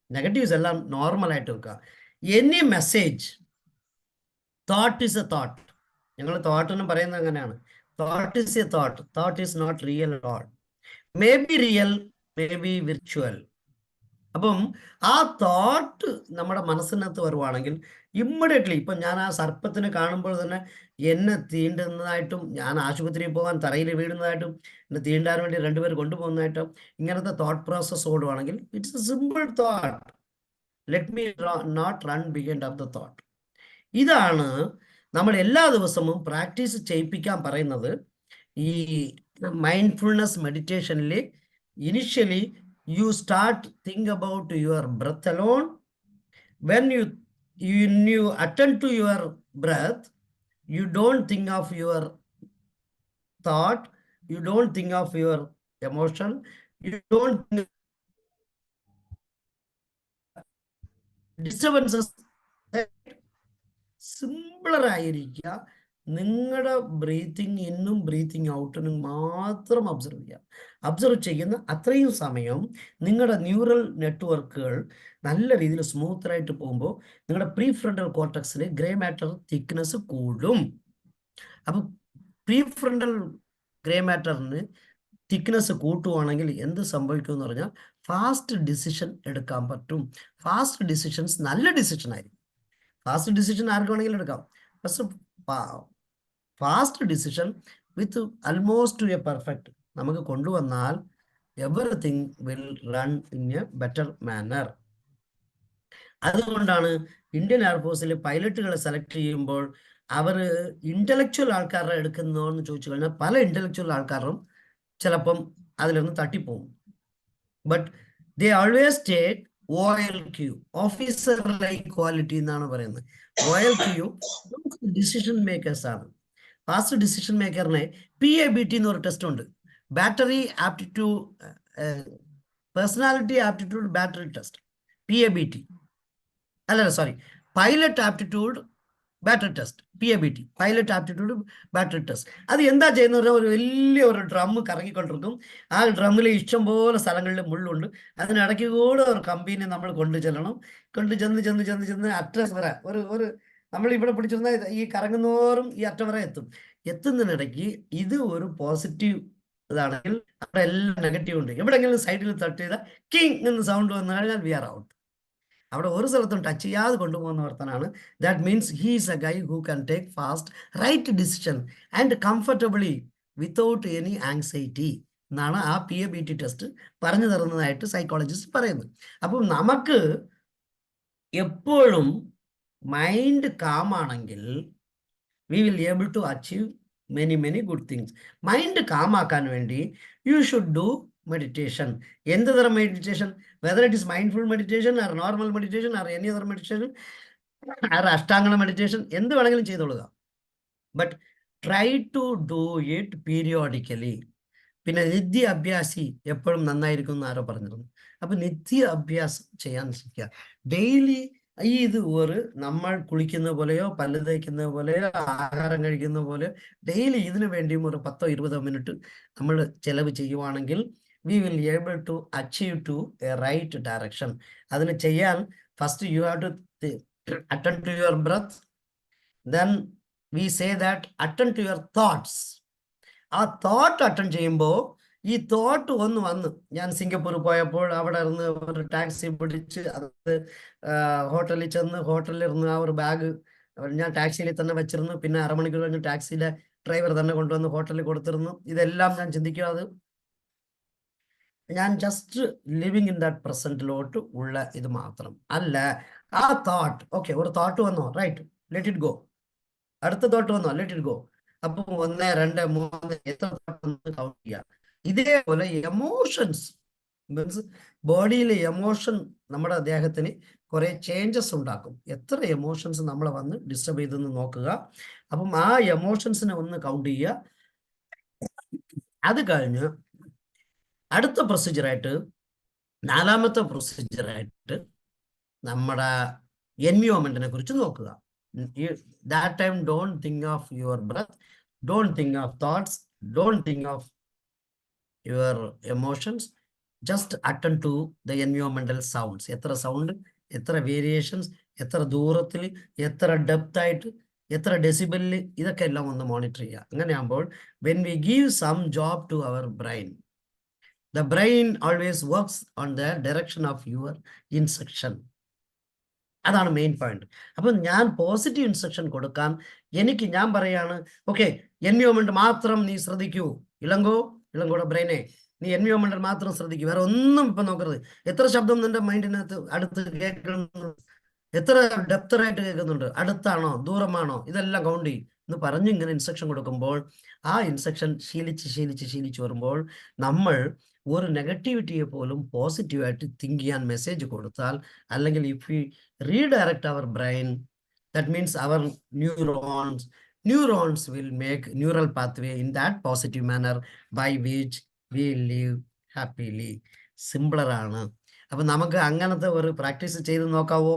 നെഗറ്റീവ്സ് എല്ലാം നോർമലായിട്ട് വെക്കുക. Any message, thought is a thought. ഞങ്ങൾ തോട്ടെന്ന് പറയുന്നത് അങ്ങനെയാണ്. Thought is a thought is not real at all. May be real, may be virtual. അപ്പം ആ തോട്ട് നമ്മുടെ മനസ്സിനകത്ത് വരുവാണെങ്കിൽ ഇമ്മീഡിയറ്റ്ലി ഇപ്പം ഞാൻ ആ സർപ്പത്തിനെ കാണുമ്പോൾ തന്നെ എന്നെ തീണ്ടുന്നതായിട്ടും ഞാൻ ആശുപത്രിയിൽ പോകാൻ തറയിൽ വീഴുന്നതായിട്ടും എന്നെ തീണ്ടാൻ വേണ്ടി 2 പേർ കൊണ്ടുപോകുന്നതായിട്ടും ഇങ്ങനത്തെ തോട്ട് പ്രോസസ് ഓടുവാണെങ്കിൽ it's a simple thought. Let me not run behind of the thought. ഇതാണ് നമ്മൾ എല്ലാ ദിവസവും പ്രാക്ടീസ് ചെയ്യിപ്പിക്കാൻ പറയുന്നത്. ഈ മൈൻഡ്ഫുൾനെസ് മെഡിറ്റേഷനിൽ initially you start think about your breath alone. When you attend to your breath, you don't think of your thought, you don't think of your emotion, you don't think disturbances. Simpler ആയിരിക്കുക, നിങ്ങളുടെ ബ്രീത്തിങ് ഇന്നും ബ്രീത്തിങ് ഔട്ടിനും മാത്രം ഒബ്സർവ് ചെയ്യുക. ഒബ്സർവ് ചെയ്യുന്ന അത്രയും സമയം നിങ്ങളുടെ ന്യൂറൽ നെറ്റ്വർക്കുകൾ നല്ല രീതിയിൽ സ്മൂത്തായിട്ട് പോകുമ്പോൾ നിങ്ങളുടെ പ്രീ ഫ്രണ്ടൽ കോർട്ടക്സിൽ ഗ്രേ മാറ്റർ തിക്നെസ് കൂടും. അപ്പം പ്രീ ഫ്രണ്ടൽ ഗ്രേ മാറ്ററിന് തിക്നെസ് കൂട്ടുവാണെങ്കിൽ എന്ത് സംഭവിക്കും എന്ന് പറഞ്ഞാൽ ഫാസ്റ്റ് ഡിസിഷൻ എടുക്കാൻ പറ്റും. ഫാസ്റ്റ് ഡിസിഷൻസ് നല്ല ഡിസിഷൻ ആയിരിക്കും. ഫാസ്റ്റ് ഡിസിഷൻ ആർക്ക് വേണമെങ്കിലും എടുക്കാം. പക്ഷെ fast decision with almost a perfect നമുക്ക് കൊണ്ടുവന്നാൽ everything will run in a better manner. അതുകൊണ്ടാണ് ഇന്ത്യൻ എയർഫോഴ്സിൽ പൈലറ്റുകളെ സെലക്ട് ചെയ്യുമ്പോൾ അവർ ഇന്റലക്ച്വൽ ആൾക്കാരെ എടുക്കുന്നോ എന്ന് ചോദിച്ചു കഴിഞ്ഞാൽ പല ഇന്റലക്ച്വൽ ആൾക്കാരും ചിലപ്പം അതിലൊന്ന് തട്ടിപ്പോവും. But they always take OLQ, officer like quality എന്നാണ് പറയുന്നത്. OLQ ഡിസിഷൻ മേക്കേഴ്സ് ആണ്. ഫാസ്റ്റ് ഡിസിഷൻ മേക്കറിനെ PABT എന്ന് ഒരു ടെസ്റ്റ് ഉണ്ട്. Battery aptitude personality aptitude battery test, PABT. അല്ല sorry, pilot aptitude battery test, PABT, pilot aptitude battery test. അത് എന്താ ചെയ്യുന്ന പറഞ്ഞാൽ ഒരു വലിയ ഒരു ഡ്രം കറങ്ങിക്കൊണ്ടിരിക്കും. ആ ഡ്രമ്മിൽ ഇഷ്ടംപോലെ സ്ഥലങ്ങളിൽ മുള്ളുണ്ട്. അതിനിടയ്ക്ക് കൂടെ ഒരു കമ്പീനെ നമ്മൾ കൊണ്ടു ചെന്ന് അറ്റം വരെ ഒരു നമ്മൾ ഇവിടെ പിടിച്ചിരുന്ന ഈ കറങ്ങുന്നോറും ഈ അറ്റം വരെ എത്തുന്നതിനിടയ്ക്ക് ഇത് ഒരു പോസിറ്റീവ് ഇതാണെങ്കിൽ അവിടെ എല്ലാം നെഗറ്റീവ് ഉണ്ട്. എവിടെയെങ്കിലും സൈഡിൽ തട്ട് ചെയ്താൽ കിങ് എന്ന് സൗണ്ട് വന്നു കഴിഞ്ഞാൽ വി ആർ ഔട്ട്. അവിടെ ഒരു സ്ഥലത്തും ടച്ച് ചെയ്യാതെ കൊണ്ടുപോകുന്നവർത്തനാണ്. That means he is a guy who can take fast right decision and comfortably without any anxiety എന്നാണ് ആ PABT ടെസ്റ്റ് പറഞ്ഞു തരുന്നതായിട്ട് സൈക്കോളജിസ്റ്റ് പറയുന്നത്. അപ്പം നമുക്ക് എപ്പോഴും മൈൻഡ് കാമാണെങ്കിൽ we will able to achieve many good things. Mind കാമാക്കാൻ വേണ്ടി യു ഷുഡ് ഡു meditation. എന്ത് തരം meditation? Whether it is mindful meditation or normal meditation or any other meditation or Ashtanga meditation, എന്ത് വേണമെങ്കിലും ചെയ്തോളുക. But try to do it periodically. പിന്നെ നിത്യ അഭ്യാസി എപ്പോഴും നന്നായിരിക്കും എന്ന് ആരോ പറഞ്ഞിരുന്നു. അപ്പൊ നിത്യ അഭ്യാസം ചെയ്യാൻ ശ്രമിക്കുക. ഡെയിലി ഇത് ഒരു നമ്മൾ കുളിക്കുന്ന പോലെയോ പല്ല് തേക്കുന്ന പോലെയോ ആഹാരം കഴിക്കുന്ന പോലെയോ ഡെയിലി ഇതിനു വേണ്ടിയും ഒരു 10-20 മിനിറ്റ് നമ്മൾ ചെലവ് ചെയ്യുവാണെങ്കിൽ we will able to achieve to a right direction. അതിന് ചെയ്യാൻ first you have to attend to your breath. Then we say that attend to your thoughts. ആ തോട്ട് അറ്റൻഡ് ചെയ്യുമ്പോൾ ഈ തോട്ട് ഒന്ന് വന്ന്, ഞാൻ സിംഗപ്പൂർ പോയപ്പോൾ അവിടെ ഇരുന്ന് ഒരു ടാക്സി പിടിച്ച് അത് ഹോട്ടലിൽ ചെന്ന് ഹോട്ടലിൽ ഇരുന്ന് ആ ഒരു ബാഗ് ഞാൻ ടാക്സിയിൽ തന്നെ വെച്ചിരുന്നു. പിന്നെ അരമണിക്കൂർ കഴിഞ്ഞ് ടാക്സിയിലെ ഡ്രൈവർ തന്നെ കൊണ്ടുവന്ന് ഹോട്ടലിൽ കൊടുത്തിരുന്നു. ഇതെല്ലാം ഞാൻ ചിന്തിക്കുക, അത് ഞാൻ ജസ്റ്റ് ലിവിങ് ഇൻ ദാറ്റ് പ്രസന്റിലോട്ട് ഉള്ള ഇത് മാത്രം അല്ല. ആ തോട്ട് ഓക്കെ, ഒരു തോട്ട് വന്നോ, റൈറ്റ്, ലെറ്റ് ഇറ്റ് ഗോ. അടുത്ത തോട്ട് വന്നോ, ലെറ്റ് ഇറ്റ് ഗോ. അപ്പൊ 1, 2, 3 എത്ര കൗണ്ട് ചെയ്യാം. ഇതേപോലെ എമോഷൻസ് മീൻസ് ബോഡിയിലെ എമോഷൻ നമ്മുടെ ദേഹത്തിന് കുറെ ചേഞ്ചസ് ഉണ്ടാക്കും. എത്ര എമോഷൻസ് നമ്മളെ വന്ന് ഡിസ്റ്റർബ് ചെയ്തെന്ന് നോക്കുക. അപ്പം ആ എമോഷൻസിനെ ഒന്ന് കൗണ്ട് ചെയ്യുക. അത് കഴിഞ്ഞ് അടുത്ത പ്രൊസീജിയറായിട്ട്, 4ാമത്തെ പ്രൊസീജിയറായിട്ട് നമ്മുടെ എൻവയോൺമെന്റിനെ കുറിച്ച് നോക്കുക. That time don't think of your breath, don't think of thoughts, don't think of your emotions, just attend to the എൻവയോൺമെന്റൽ സൗണ്ട്സ്. എത്ര സൗണ്ട്, എത്ര വേരിയേഷൻസ്, എത്ര ദൂരത്തിൽ, എത്ര ഡെപ്ത് ആയിട്ട്, എത്ര ഡെസിബലിൽ, ഇതൊക്കെ എല്ലാം ഒന്ന് മോണിറ്റർ ചെയ്യുക. അങ്ങനെയാകുമ്പോൾ when we give some job to our brain, the brain always works on the direction of your instruction. അതാണ് മെയിൻ പോയിന്റ്. അപ്പം ഞാൻ പോസിറ്റീവ് ഇൻസ്ട്രക്ഷൻ കൊടുക്കാൻ എനിക്ക് ഞാൻ പറയാണ്, ഓക്കെ എൻവയോൺമെന്റ് മാത്രം നീ ശ്രദ്ധിക്കൂ. ഇളങ്കോടെ ബ്രെയിനെ നീ എൻവയോൺമെന്റ് മാത്രം ശ്രദ്ധിക്കൂ, വേറെ ഒന്നും ഇപ്പൊ നോക്കരുത്. എത്ര ശബ്ദം നിന്റെ മൈൻഡിനകത്ത് അടുത്ത് കേൾക്കുന്നു, എത്ര ഡെപ്തറായിട്ട് കേൾക്കുന്നുണ്ട്, അടുത്താണോ ദൂരമാണോ, ഇതെല്ലാം കൗണ്ട് ചെയ്യും എന്ന് പറഞ്ഞ് ഇങ്ങനെ ഇൻസ്ട്രക്ഷൻ കൊടുക്കുമ്പോൾ ആ ഇൻസ്ട്രക്ഷൻ ശീലിച്ച് വരുമ്പോൾ നമ്മൾ ഒരു നെഗറ്റിവിറ്റിയെ പോലും പോസിറ്റീവായിട്ട് തിങ്ക് ചെയ്യാൻ മെസ്സേജ് കൊടുത്താൽ, അല്ലെങ്കിൽ if you redirect our brain, that means our neurons will make neural pathway in that positive manner by which we live happily. സിംപിളറാണ്. അപ്പൊ നമുക്ക് അങ്ങനത്തെ ഒരു പ്രാക്ടീസ് ചെയ്ത് നോക്കാവോ?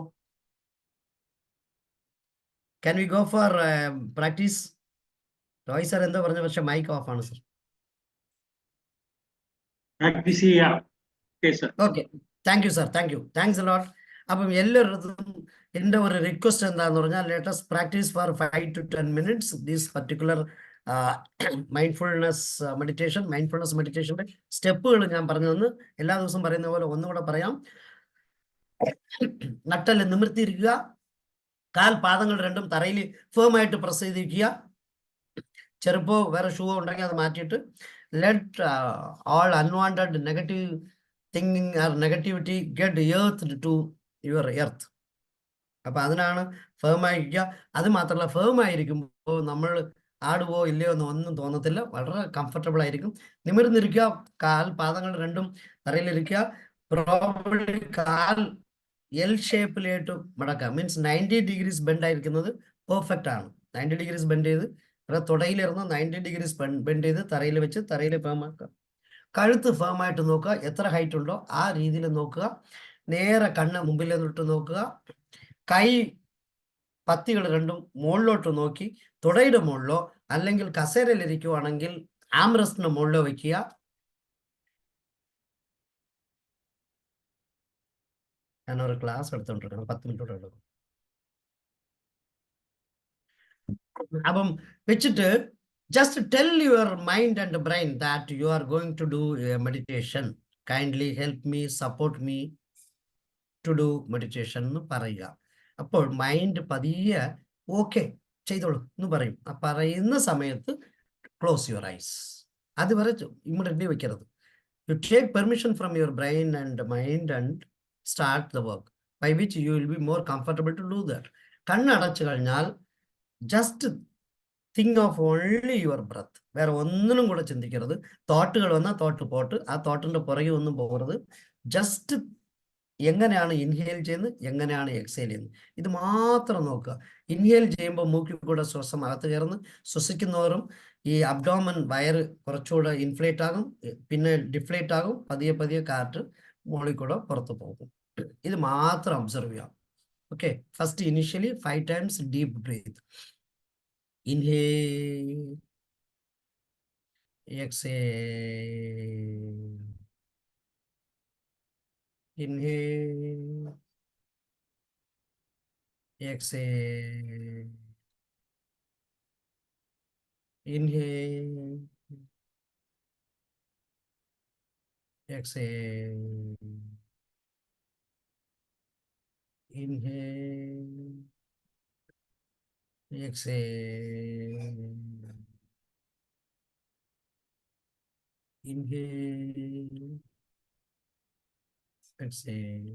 Can we go for practice? Roy sir എന്താ പറഞ്ഞു? പക്ഷെ മൈക്ക് ഓഫ് ആണ് സർ. പ്രാക്ടീസ് ചെയ്യാം. Okay sir. Okay, thank you sir, thank you, thanks a lot. അപ്പം എല്ലാവരും എൻ്റെ ഒരു റിക്വസ്റ്റ് എന്താന്ന് പറഞ്ഞാൽ, latest practice four 5 to 10 minutes this particular mindfulness meditation. Mindfulness മെഡിറ്റേഷൻ്റെ സ്റ്റെപ്പുകൾ ഞാൻ പറഞ്ഞു തന്ന് എല്ലാ ദിവസവും പറയുന്ന പോലെ ഒന്നുകൂടെ പറയാം. നട്ടല് നിമിർത്തിയിരിക്കുക, കാൽ പാദങ്ങൾ രണ്ടും തറയിൽ ഫേമായിട്ട് പ്രസ് ചെയ്തിരിക്കുക. ചെറുപ്പോ വേറെ ഷൂ ഉണ്ടെങ്കിൽ അത് മാറ്റിയിട്ട് let all unwanted negative thinking or negativity get earth to your earth. അപ്പം അതിനാണ് ഫേമായിരിക്കുക. അത് മാത്രമല്ല, ഫേമായിരിക്കുമ്പോൾ നമ്മൾ ആടുവോ ഇല്ലയോ എന്ന് ഒന്നും തോന്നത്തില്ല, വളരെ കംഫർട്ടബിൾ ആയിരിക്കും. നിമിർന്നിരിക്കുക, കാൽ പാദങ്ങൾ രണ്ടും തറയിലിരിക്കുക. പ്രോബബ്ലി കാൽ എൽ ഷേപ്പിലായിട്ട് മടക്കുക, മീൻസ് 90 degrees ബെൻഡ് ആയിരിക്കുന്നത് പെർഫെക്റ്റ് ആണ്. 90 degrees ബെൻഡ് ചെയ്ത് തുടയിലിരുന്ന് 90 degrees ബെൻഡ് ചെയ്ത് തറയിൽ വെച്ച് തറയിൽ ഫേമാക്കുക. കഴുത്ത് ഫേമായിട്ട് നോക്കുക, എത്ര ഹൈറ്റ് ഉണ്ടോ ആ രീതിയിൽ നോക്കുക. നേരെ കണ്ണ് മുമ്പിൽ നിന്നിട്ട് നോക്കുക. കൈ പത്തികൾ രണ്ടും മുകളിലോട്ട് നോക്കി തുടയുടെ മുകളിലോ അല്ലെങ്കിൽ കസേരയിൽ ഇരിക്കുവാണെങ്കിൽ ആംറസ്റ്റിന് മുകളിലോ വയ്ക്കുക. ഞാനൊരു ക്ലാസ് എടുത്തോണ്ടിരിക്കണം, 10 മിനിറ്റ് എടുക്കും. അപ്പം വെച്ചിട്ട് just tell your mind and brain that you are going to do a meditation. Kindly help me, support me to do meditation എന്ന് പറയുക. അപ്പോൾ മൈൻഡ് പതിയെ ഓക്കെ ചെയ്തോളൂ എന്ന് പറയും. ആ പറയുന്ന സമയത്ത് ക്ലോസ് യുവർ ഐസ്. അതുവരെ ഇമ്മീഡിയറ്റ്ലി വെക്കരുത്. You take permission from your brain and mind and start the work, by which you will be more comfortable to do that. കണ്ണടച്ചു കഴിഞ്ഞാൽ just think of only your breath. വേറെ ഒന്നിനും കൂടെ ചിന്തിക്കരുത്. തോട്ടുകൾ വന്നാൽ തോട്ട് പോട്ട്, ആ തോട്ടിന്റെ പുറകെ ഒന്നും പോകരുത്. ജസ്റ്റ് എങ്ങനെയാണ് ഇൻഹേൽ ചെയ്യുന്നത്, എങ്ങനെയാണ് എക്സേൽ ചെയ്യുന്നത്, ഇത് മാത്രം നോക്കുക. ഇൻഹേൽ ചെയ്യുമ്പോൾ മൂക്കിൽ കൂടെ ശ്വാസം അകത്ത് കയറുന്നു. ശ്വസിക്കുന്നവരും ഈ അബ്ഡോമൻ വയറ് കുറച്ചുകൂടെ ഇൻഫ്ലേറ്റ് ആകും, പിന്നെ ഡിഫ്ലേറ്റ് ആകും. പതിയെ പതിയെ കാറ്റ് മുകളിൽ കൂടെ പുറത്ത് പോകും. ഇത് മാത്രം ഒബ്സർവ് ചെയ്യാം. Okay, first initially 5 times deep breath. Inhale, exhale, inhale, exhale, inhale, exhale, inhale, exhale, inhale, exhale.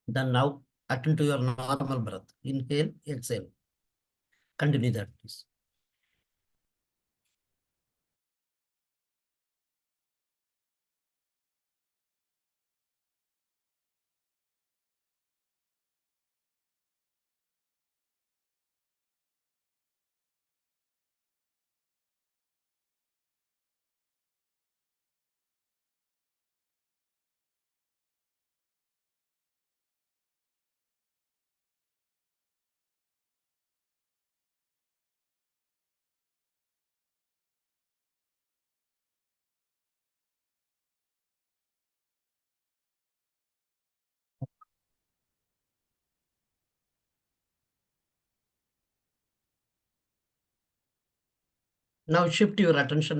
Then now attend to your normal breath. Inhale, exhale. Continue that, please. Now shift your attention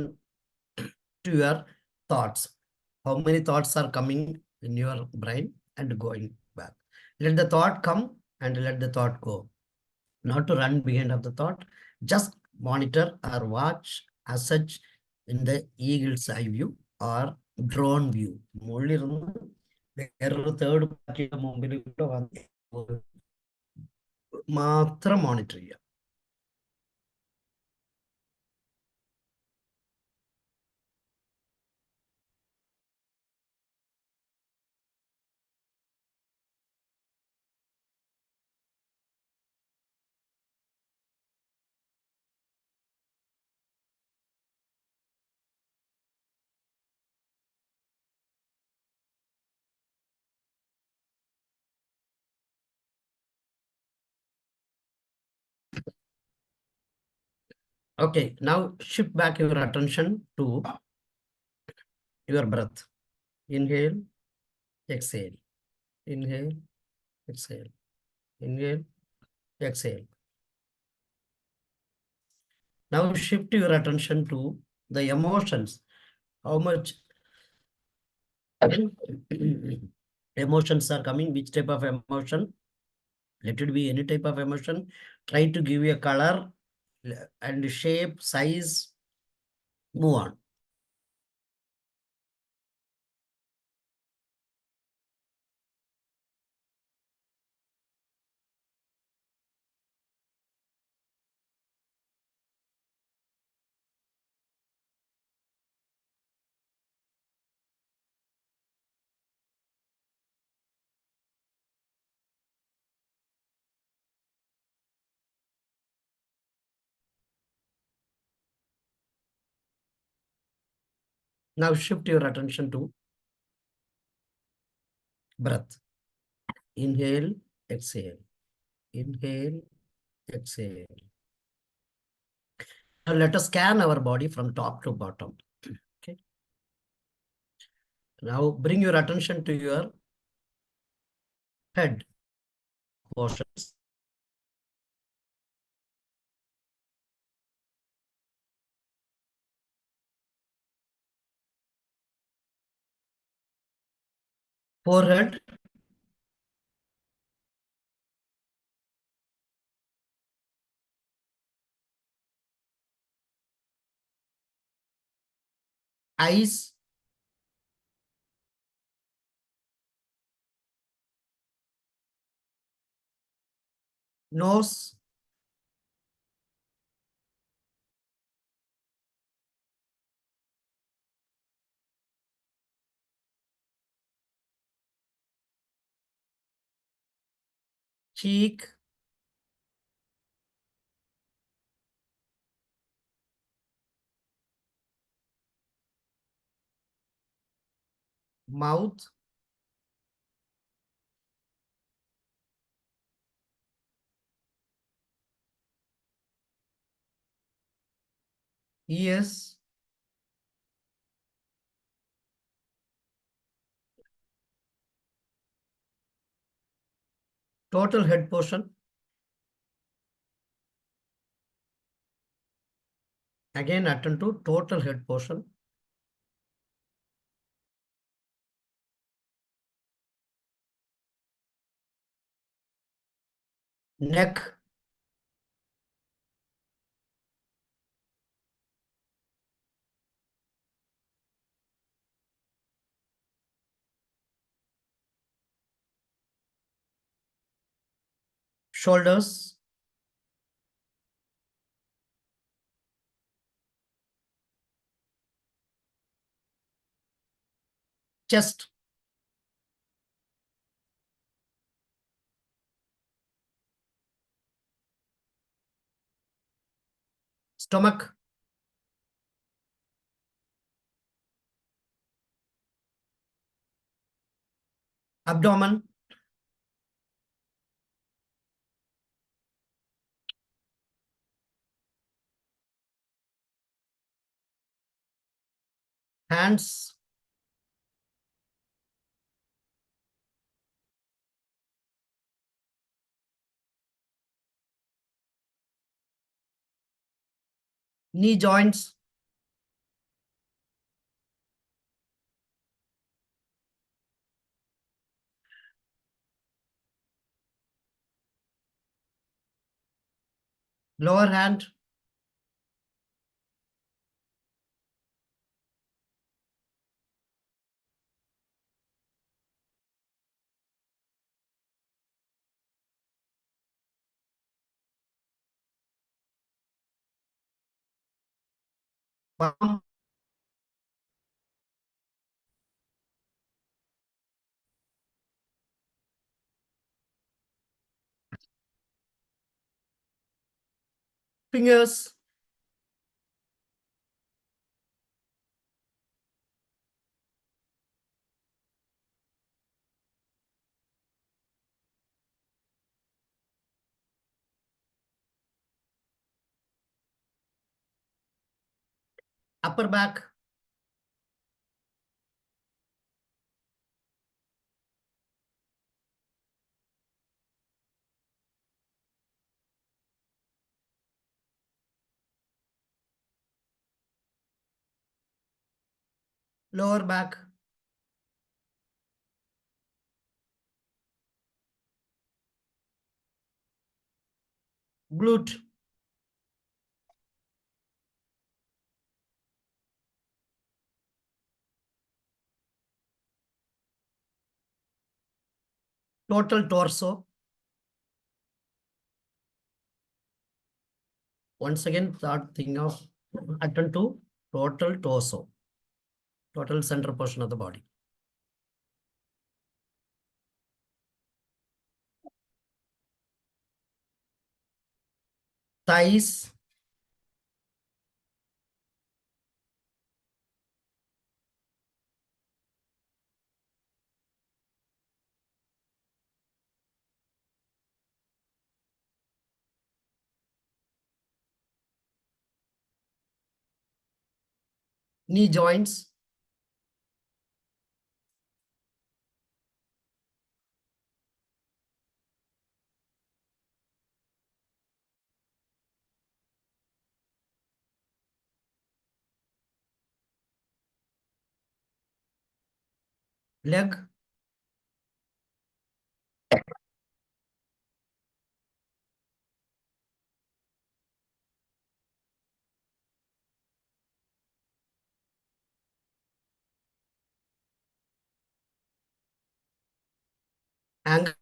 to your thoughts. How many thoughts are coming in your brain and going back? Let the thought come and let the thought go. Not to run behind of the thought, just monitor or watch as such in the eagle's eye view or drone view. വേറൊരു തേർഡ് പാർട്ടിയുടെ മുമ്പിൽ മാത്രം മോണിറ്റർ ചെയ്യുക. Okay, now shift back your attention to your breath. Inhale, exhale. Inhale, exhale. Inhale, exhale. Now shift your attention to the emotions. How much emotions are coming, which type of emotion? Let it be any type of emotion. Try to give a color and shape, size. Move on. Now shift your attention to breath. Inhale, exhale. Inhale, exhale. Now let us scan our body from top to bottom. Okay. Now bring your attention to your head portions. Forehead, eyes, nose, cheek, mouth, ears, total head portion. Again, attend to total head portion. Neck, shoulders, chest, stomach, abdomen, hands, knee joints, lower hand, palm, fingers, Upper back. Lower back. Glute. Total torso. Once again, start thinking of attend to total torso, total center portion of the body. Thighs. Knee joints. Leg. Ankle.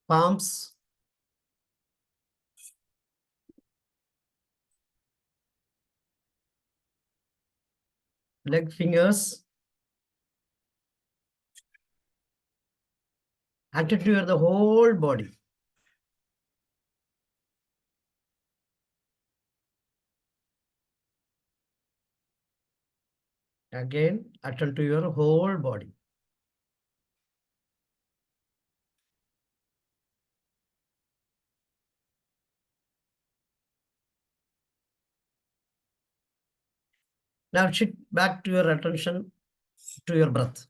Palms. Leg fingers. Attitude of the whole body. Again, attend to your whole body. Now shift back to your attention to your breath.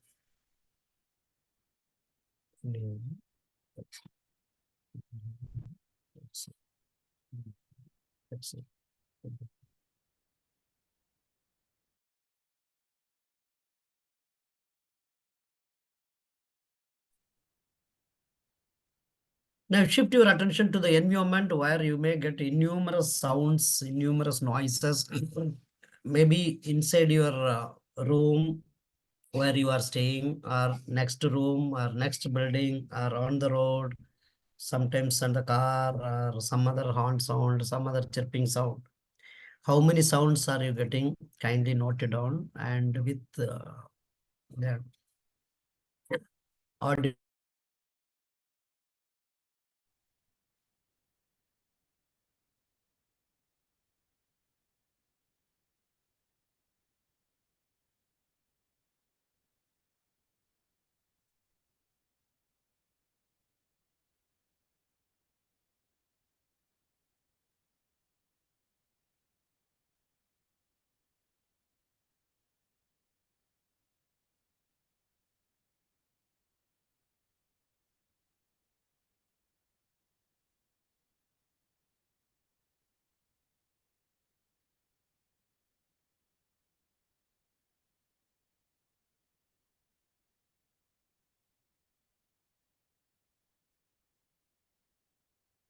Exhale. Now shift your attention to the environment where you may get innumerous sounds, innumerous noises, maybe inside your room where you are staying, or next room, or next building, or on the road, sometimes in the car, or some other horn sound, some other chirping sound. How many sounds are you getting? Kindly note it down, and with the audio.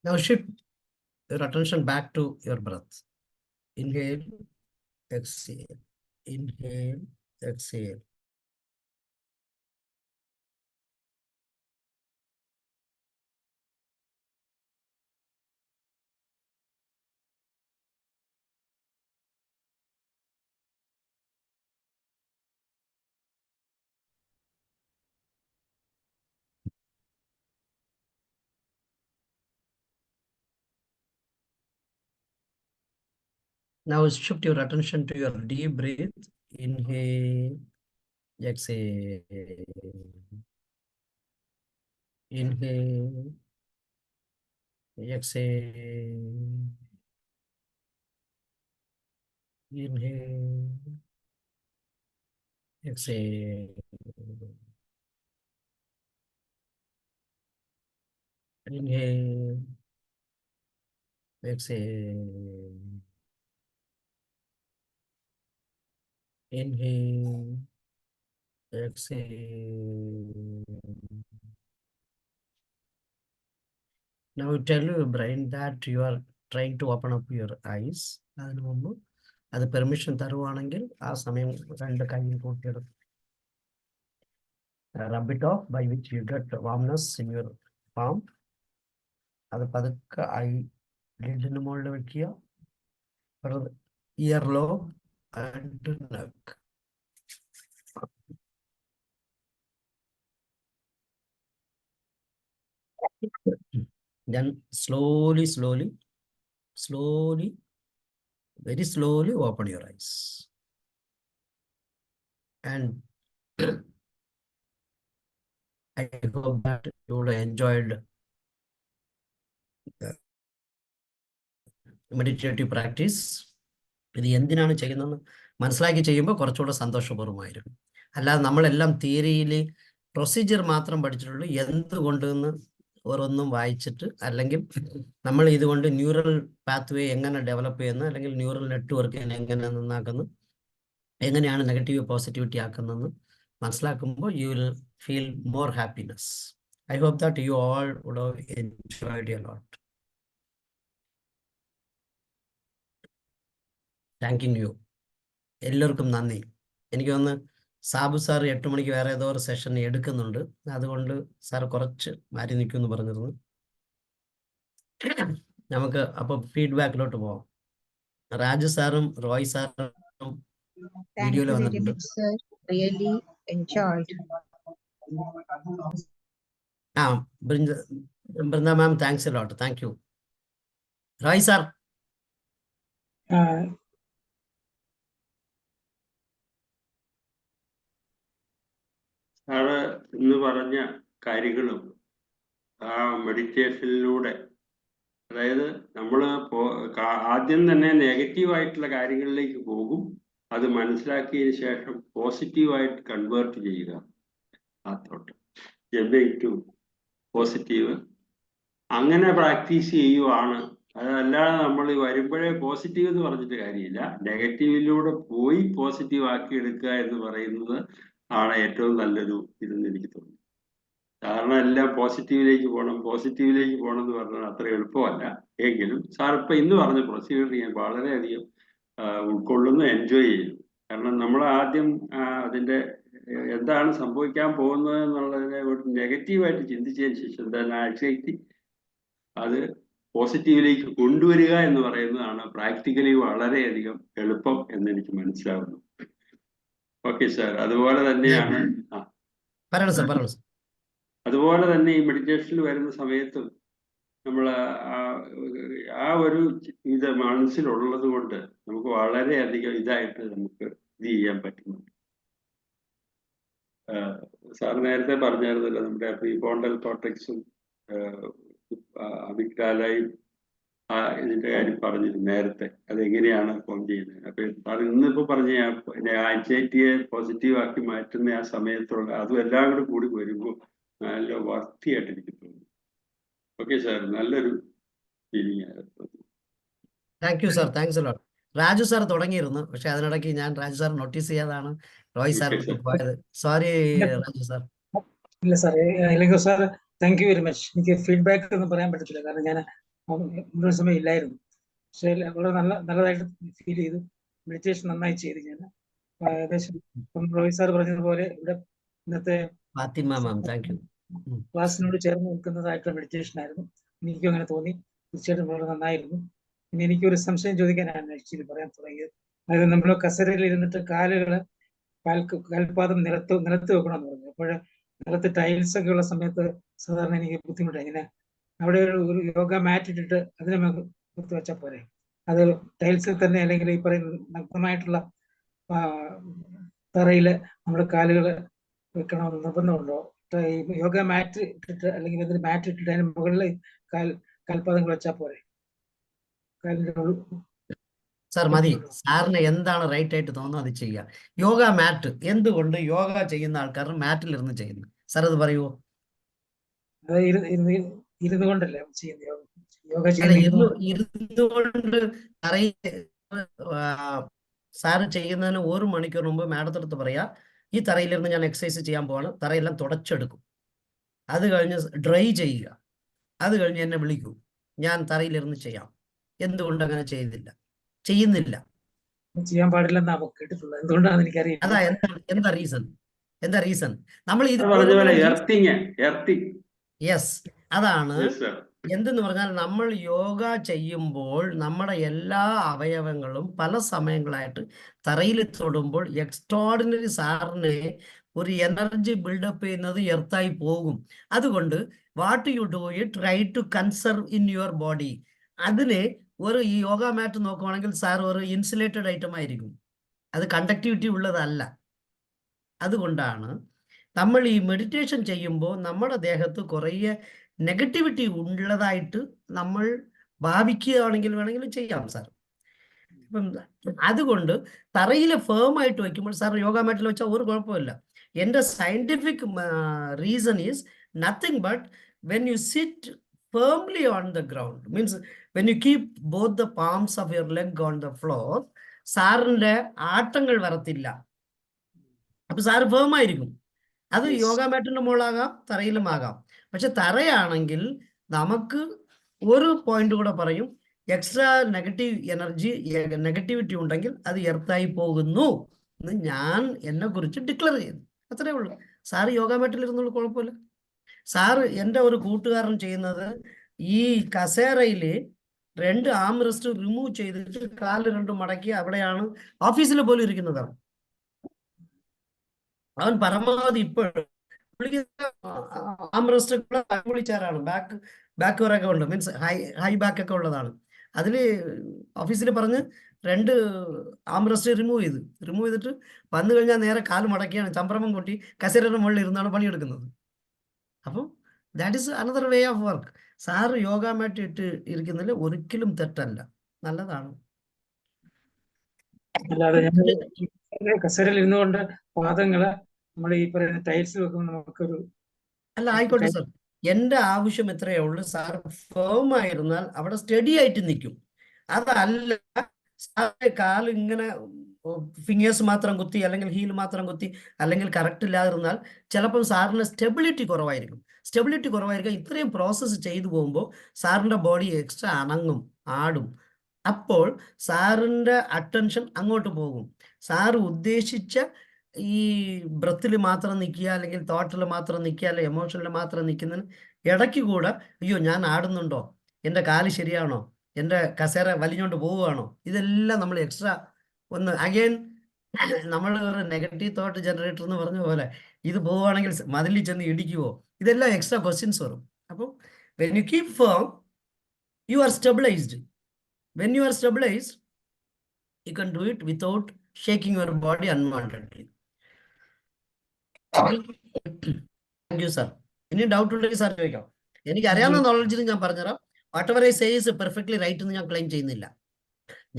Now shift your attention back to your breath. Inhale, exhale. Inhale, exhale. Now shift your attention to your deep breath. Inhale, exhale, inhale, exhale, inhale, exhale, inhale, exhale, inhale, exhale. Now tell your brain that you are trying to open up your eyes. അതിനു മുമ്പ് അത് പെർമിഷൻ തരുവാണെങ്കിൽ ആ സമയം രണ്ട് കൈയിൽ കൂട്ടിയെടുക്കും. Rub it off by which you get warmness in your palm. അത് പതുക്കെ ഐ ലിഡിന് മുകളിൽ വെക്കുക. Year lobe and neck. Then slowly, very slowly open your eyes. And I hope that you would have enjoyed the meditative practice. ഇത് എന്തിനാണ് ചെയ്യുന്നതെന്ന് മനസ്സിലാക്കി ചെയ്യുമ്പോൾ കുറച്ചുകൂടെ സന്തോഷപൂർവ്വമായിരിക്കും. അല്ലാതെ നമ്മളെല്ലാം തിയറിയിൽ പ്രൊസീജിയർ മാത്രം പഠിച്ചിട്ടുള്ളൂ. എന്തുകൊണ്ടെന്ന് ഓരോന്നും വായിച്ചിട്ട്, അല്ലെങ്കിൽ നമ്മൾ ഇതുകൊണ്ട് ന്യൂറൽ പാത്വേ എങ്ങനെ ഡെവലപ്പ് ചെയ്യുന്നു, അല്ലെങ്കിൽ ന്യൂറൽ നെറ്റ്വർക്ക് എങ്ങനെ നന്നാക്കുന്നു, എങ്ങനെയാണ് നെഗറ്റീവ് പോസിറ്റിവിറ്റി ആക്കുന്നതെന്ന് മനസ്സിലാക്കുമ്പോൾ you will feel more happiness. I hope that you all would have enjoyed a lot. Thanking you. എല്ലാവർക്കും നന്ദി. എനിക്ക് തോന്നുന്നു സാബു സാർ 8 മണിക്ക് വേറെ ഏതോ ഒരു സെഷൻ എടുക്കുന്നുണ്ട്. അതുകൊണ്ട് സാർ കുറച്ച് മാറ്റി നിൽക്കുമെന്ന് പറഞ്ഞിരുന്നു. നമുക്ക് അപ്പോൾ ഫീഡ്ബാക്കിലോട്ട് പോവാം. രാജു സാറും റോയ് സാറും വീഡിയോയിൽ വന്നിട്ടുണ്ട്. Really enjoyed. ആ Brinda ma'am, thanks a lot. Thank you. Roy sir. Sir ഇന്ന് പറഞ്ഞ കാര്യങ്ങളും ആ മെഡിറ്റേഷനിലൂടെ, അതായത് നമ്മൾ ആദ്യം തന്നെ നെഗറ്റീവായിട്ടുള്ള കാര്യങ്ങളിലേക്ക് പോകും, അത് മനസ്സിലാക്കിയതിന് ശേഷം പോസിറ്റീവായിട്ട് കൺവേർട്ട് ചെയ്യുക. ആ തോട്ട് ജമ്പിങ് ടു പോസിറ്റീവ്, അങ്ങനെ പ്രാക്ടീസ് ചെയ്യുവാണ്. അതല്ലാതെ നമ്മൾ വരുമ്പോഴേ പോസിറ്റീവ് എന്ന് പറഞ്ഞിട്ട് കാര്യമില്ല. നെഗറ്റീവിലൂടെ പോയി പോസിറ്റീവ് ആക്കി എടുക്കുക എന്ന് പറയുന്നത് ആണ് ഏറ്റവും നല്ലൊരു ഇതെന്ന് എനിക്ക് തോന്നുന്നു. കാരണം എല്ലാം പോസിറ്റീവിലേക്ക് പോകണം എന്ന് പറഞ്ഞാൽ അത്ര എളുപ്പമല്ല. എങ്കിലും സാർ ഇപ്പം ഇന്ന് പറഞ്ഞ പ്രൊസീജിയർ ഞാൻ വളരെയധികം ഉൾക്കൊള്ളുന്നു, എൻജോയ് ചെയ്യുന്നു. കാരണം നമ്മൾ ആദ്യം അതിൻ്റെ എന്താണ് സംഭവിക്കാൻ പോകുന്നത് എന്നുള്ളതിനെ ഒരു നെഗറ്റീവായിട്ട് ചിന്തിച്ചതിന് ശേഷം എന്താണ് ആക്ച്വലി അത് പോസിറ്റീവിലേക്ക് കൊണ്ടുവരിക എന്ന് പറയുന്നതാണ് പ്രാക്ടിക്കലി വളരെയധികം എളുപ്പം എന്ന് എനിക്ക് മനസ്സിലാവുന്നു. Okay sir. അതുപോലെ തന്നെയാണ് അതുപോലെ തന്നെ ഈ മെഡിറ്റേഷനിൽ വരുന്ന സമയത്തും നമ്മൾ ആ ഒരു ഇത് മനസ്സിലുള്ളത് കൊണ്ട് നമുക്ക് വളരെയധികം ഇതായിട്ട് നമുക്ക് ഇത് ചെയ്യാൻ പറ്റുന്നുണ്ട്. സാർ നേരത്തെ പറഞ്ഞായിരുന്നല്ലോ നമ്മുടെ പ്രീഫ്രോണ്ടൽ കോർട്ടെക്സും അമിഗ്ഡാലയും ഇതിന്റെ കാര്യം പറഞ്ഞിരുന്നു നേരത്തെ, അതെങ്ങനെയാണ് ഫോം ചെയ്യുന്നത്. അപ്പൊ സാർ ഇന്നിപ്പോ പറഞ്ഞ ആൻസൈറ്റിയെ പോസിറ്റീവ് ആക്കി മാറ്റുന്ന ആ സമയത്തുള്ള അതും എല്ലാം കൂടി വരുമ്പോൾ നല്ല വർത്തിയായിട്ട് എനിക്ക് തോന്നുന്നു. ഓക്കെ സാർ, നല്ലൊരു ഫീലിംഗ് ആയിരുന്നു. Thank you sir. Thanks a lot. Raju sir തുടങ്ങിയിരുന്നു, പക്ഷെ അതിനിടയ്ക്ക് ഞാൻ രാജു സാർ നോട്ടീസ് ചെയ്യാതാണ് റോയ് സാർ പോയത്. Sorry Raju sir. ഇല്ല സാർ, ഇല്ലെങ്കിൽ sir thank you very much. എനിക്ക് ഫീഡ്ബാക്ക് ഒന്നും പറയാൻ പറ്റത്തില്ല, കാരണം ഞാൻ മുഴുവൻ സമയം ഇല്ലായിരുന്നു. പക്ഷേ വളരെ നല്ലതായിട്ട് ഫീൽ ചെയ്തു. മെഡിറ്റേഷൻ നന്നായി ചെയ്തു. ഞാൻ ഏകദേശം റോയ് സാർ പറഞ്ഞതുപോലെ ഇവിടെ ഇന്നത്തെ ക്ലാസ്സിനോട് ചേർന്ന് നിൽക്കുന്നതായിട്ടുള്ള മെഡിറ്റേഷൻ ആയിരുന്നു. എനിക്കും അങ്ങനെ തോന്നി. തീർച്ചയായിട്ടും വളരെ നന്നായിരുന്നു. പിന്നെ എനിക്കൊരു സംശയം ചോദിക്കാനാണ് ആക്ച്വലി പറയാൻ തുടങ്ങിയത്. അതായത് നമ്മൾ കസേരയിൽ ഇരുന്നിട്ട് കാൽപാദം നിലത്ത് വെക്കണമെന്ന് പറഞ്ഞു. അപ്പോൾ നിലത്ത് ടൈൽസ് ഒക്കെ ഉള്ള സമയത്ത് സാധാരണ എനിക്ക് ബുദ്ധിമുട്ടാണ്. ഇങ്ങനെ അവിടെ ഒരു യോഗ മാറ്റ് ഇട്ടിട്ട് അതിനെ കുത്തി വെച്ചാൽ പോരെ? അത് ടൈൽസിൽ തന്നെ, അല്ലെങ്കിൽ ഈ പറയുന്ന നഗ്നമായിട്ടുള്ള തറയില് നമ്മുടെ കാലുകള് വെക്കണമെന്ന് നിർബന്ധമുണ്ടോ? ഈ യോഗ മാറ്റ് ഇട്ടിട്ട് അല്ലെങ്കിൽ എന്തെങ്കിലും മാറ്റ് ഇട്ടിട്ട് അതിന് മുകളിൽ കാൽപാദങ്ങൾ വെച്ചാൽ പോരെ? കാലിന്റെ സാർ മതി. സാറിന് എന്താണ് റൈറ്റ് ആയിട്ട് തോന്നുന്നത് അത് ചെയ്യുക. യോഗ മാറ്റ് എന്തുകൊണ്ട് യോഗ ചെയ്യുന്ന ആൾക്കാർ മാറ്റിലിരുന്ന് ചെയ്യുന്നു? സാർ അത് പറയുമോ? അത് ഇരുന്നു കൊണ്ടല്ലേ ചെയ്യുന്നത് യോഗ അല്ല, ചെയ്യുന്ന ഇരുന്നുകൊണ്ട് തറയിൽ സാറ് ചെയ്യുന്നതിന് 1 മണിക്കൂർ മുമ്പ് മാഡത്തിനടുത്ത് പറയാ, ഈ തറയിലിരുന്ന് ഞാൻ എക്സസൈസ് ചെയ്യാൻ പോവാണ്, തറയെല്ലാം തുടച്ചെടുക്കും, അത് കഴിഞ്ഞ് ഡ്രൈ ചെയ്യുക, അത് കഴിഞ്ഞ് എന്നെ വിളിക്കൂ, ഞാൻ തറയിലിരുന്ന് ചെയ്യാം. എന്തുകൊണ്ട് അങ്ങനെ ചെയ്യുന്നില്ല? ചെയ്യാൻ പാടില്ലെന്നാ കേട്ടിട്ടുള്ളത്. എന്തുകൊണ്ടാണെന്ന് എനിക്കറിയില്ല. അതാ എന്താ റീസൺ? നമ്മൾ ഇത് പറഞ്ഞ പോലെ എർത്തിങ്. യെസ്, അതാണ്. എന്തെന്ന് പറഞ്ഞാൽ നമ്മൾ യോഗ ചെയ്യുമ്പോൾ നമ്മുടെ എല്ലാ അവയവങ്ങളും പല സമയങ്ങളായിട്ട് തറയിൽ തൊടുമ്പോൾ എക്സ്ട്രോർഡിനറി സാറിനെ ഒരു എനർജി ബിൽഡപ്പ് ചെയ്യുന്നത് എർത്തായി പോകും. അതുകൊണ്ട് what you do it try to conserve in your body. അതിന് ഈ യോഗ മാറ്റ് നോക്കുവാണെങ്കിൽ സാർ ഒരു ഇൻസുലേറ്റഡ് ഐറ്റം ആയിരിക്കും, അത് കണ്ടക്ടിവിറ്റി ഉള്ളതല്ല. അതുകൊണ്ടാണ് നമ്മൾ ഈ മെഡിറ്റേഷൻ ചെയ്യുമ്പോൾ നമ്മുടെ ദേഹത്ത് കുറേ നെഗറ്റിവിറ്റി ഉള്ളതായിട്ട് നമ്മൾ ഭാവിക്കുകയാണെങ്കിൽ വേണമെങ്കിൽ ചെയ്യാം സാർ. ഇപ്പം അതുകൊണ്ട് തറയിൽ ഫേം ആയിട്ട് വയ്ക്കുമ്പോൾ സാർ യോഗ മാറ്റിൽ വെച്ചാൽ ഒരു കുഴപ്പമില്ല. എൻ്റെ scientific reason is nothing but when you sit firmly on the ground, means when you keep both the palms of your leg on the floor, സാറിന്റെ ആട്ടങ്ങൾ വരത്തില്ല. അപ്പൊ സാറ് ഫേം ആയിരിക്കും. അത് യോഗ മാറ്റിന്റെ മുകളാകാം, തറയിലും ആകാം. പക്ഷെ തറയാണെങ്കിൽ നമുക്ക് ഒരു പോയിന്റ് കൂടെ പറയും, എക്സ്ട്രാ നെഗറ്റിവിറ്റി ഉണ്ടെങ്കിൽ അത് എർത്തായി പോകുന്നു എന്ന് ഞാൻ എന്നെ കുറിച്ച് ഡിക്ലെയർ ചെയ്യുന്നു. അത്രേ ഉള്ളൂ. സാറ് യോഗ മാറ്റിൽ ഇരുന്നുള്ള കുഴപ്പമില്ല. സാറ് എൻ്റെ ഒരു കൂട്ടുകാരൻ ചെയ്യുന്നത് ഈ കസേരയിൽ 2 ആം റെസ്റ്റ് റിമൂവ് ചെയ്തിട്ട് കാല് 2 മടക്കി അവിടെയാണ് ഓഫീസിൽ പോലും ഇരിക്കുന്നതാണ്. അവൻ പരമാവധി ഇപ്പോഴും ആം റെസ്റ്റ് വിളിച്ചാറാണ്, ബാക്ക് വരൊക്കെ ഉണ്ട്, മീൻസ് ഹൈ ബാക്ക് ഒക്കെ ഉള്ളതാണ്. അതിൽ ഓഫീസിൽ പറഞ്ഞ് 2 ആം റെസ്റ്റ് റിമൂവ് ചെയ്തിട്ട് വന്നു കഴിഞ്ഞാൽ നേരെ കാല് മടക്കിയാണ് ചമ്പ്രമം കൊട്ടി കസേരയുടെ മുകളിൽ ഇരുന്നാണ് പണിയെടുക്കുന്നത്. അപ്പം that is another way of work. Sir yoga mat ഇട്ട് ഇരിക്കുന്നതിൽ ഒരിക്കലും തെറ്റല്ല, നല്ലതാണ്. അല്ലാതെ കസേരയിൽ ഇരുന്നുകൊണ്ട് പാദങ്ങള് നമ്മൾ ഈ പറയുന്ന ടൈൽസ് വെക്കുമ്പോൾ നമുക്കൊരു അല്ല, ആയിക്കോട്ടെ സാർ, എൻ്റെ ആവശ്യം എത്രയേ ഉള്ളൂ. സാർ ഫേം ആയിരുന്നാൽ അവിടെ സ്റ്റഡി ആയിട്ട് നിൽക്കും. അതല്ല സാറിന്റെ കാല് ഇങ്ങനെ ഫിംഗേഴ്സ് മാത്രം കുത്തി അല്ലെങ്കിൽ ഹീൽ മാത്രം കുത്തി അല്ലെങ്കിൽ കറക്റ്റ് ഇല്ലാതിരുന്നാൽ ചിലപ്പം സാറിന് സ്റ്റെബിലിറ്റി കുറവായിരിക്കും. ഇത്രയും പ്രോസസ്സ് ചെയ്തു പോകുമ്പോൾ സാറിൻ്റെ ബോഡി എക്സ്ട്രാ അനങ്ങും, ആടും. അപ്പോൾ സാറിൻ്റെ അറ്റൻഷൻ അങ്ങോട്ട് പോകും. സാറ് ഉദ്ദേശിച്ച ഈ ബ്രത്തിൽ മാത്രം നിൽക്കുക അല്ലെങ്കിൽ തോട്ടിൽ മാത്രം നിൽക്കുക അല്ലെങ്കിൽ എമോഷനിൽ മാത്രം നിൽക്കുന്നതിന് ഇടയ്ക്ക് കൂടെ അയ്യോ ഞാൻ ആടുന്നുണ്ടോ, എൻ്റെ കാല് ശരിയാണോ, എൻ്റെ കസേര വലിഞ്ഞോണ്ട് പോവുകയാണോ, ഇതെല്ലാം നമ്മൾ എക്സ്ട്രാ ഒന്ന് അഗൈൻ നമ്മൾ ഒരു നെഗറ്റീവ് തോട്ട് ജനറേറ്റർ എന്ന് പറഞ്ഞ പോലെ ഇത് പോവുകയാണെങ്കിൽ മതിലിൽ ചെന്ന് ഇടിക്കുവോ, ഇതെല്ലാം എക്സ്ട്രാ ക്വസ്റ്റ്യൻസ് വരും. അപ്പോൾ when you keep firm you are stabilised. When you are stabilised you can do it without shaking your body unwantedly. Thank you sir. ഇനി ഡൗട്ട് ഉണ്ടെങ്കിൽ സാർ ചോദിക്കാം. എനിക്ക് അറിയാവുന്ന നോളജിൽ ഞാൻ പറഞ്ഞുതരാം. Whatever I say is perfectly right എന്ന് ഞാൻ ക്ലെയിം ചെയ്യുന്നില്ല.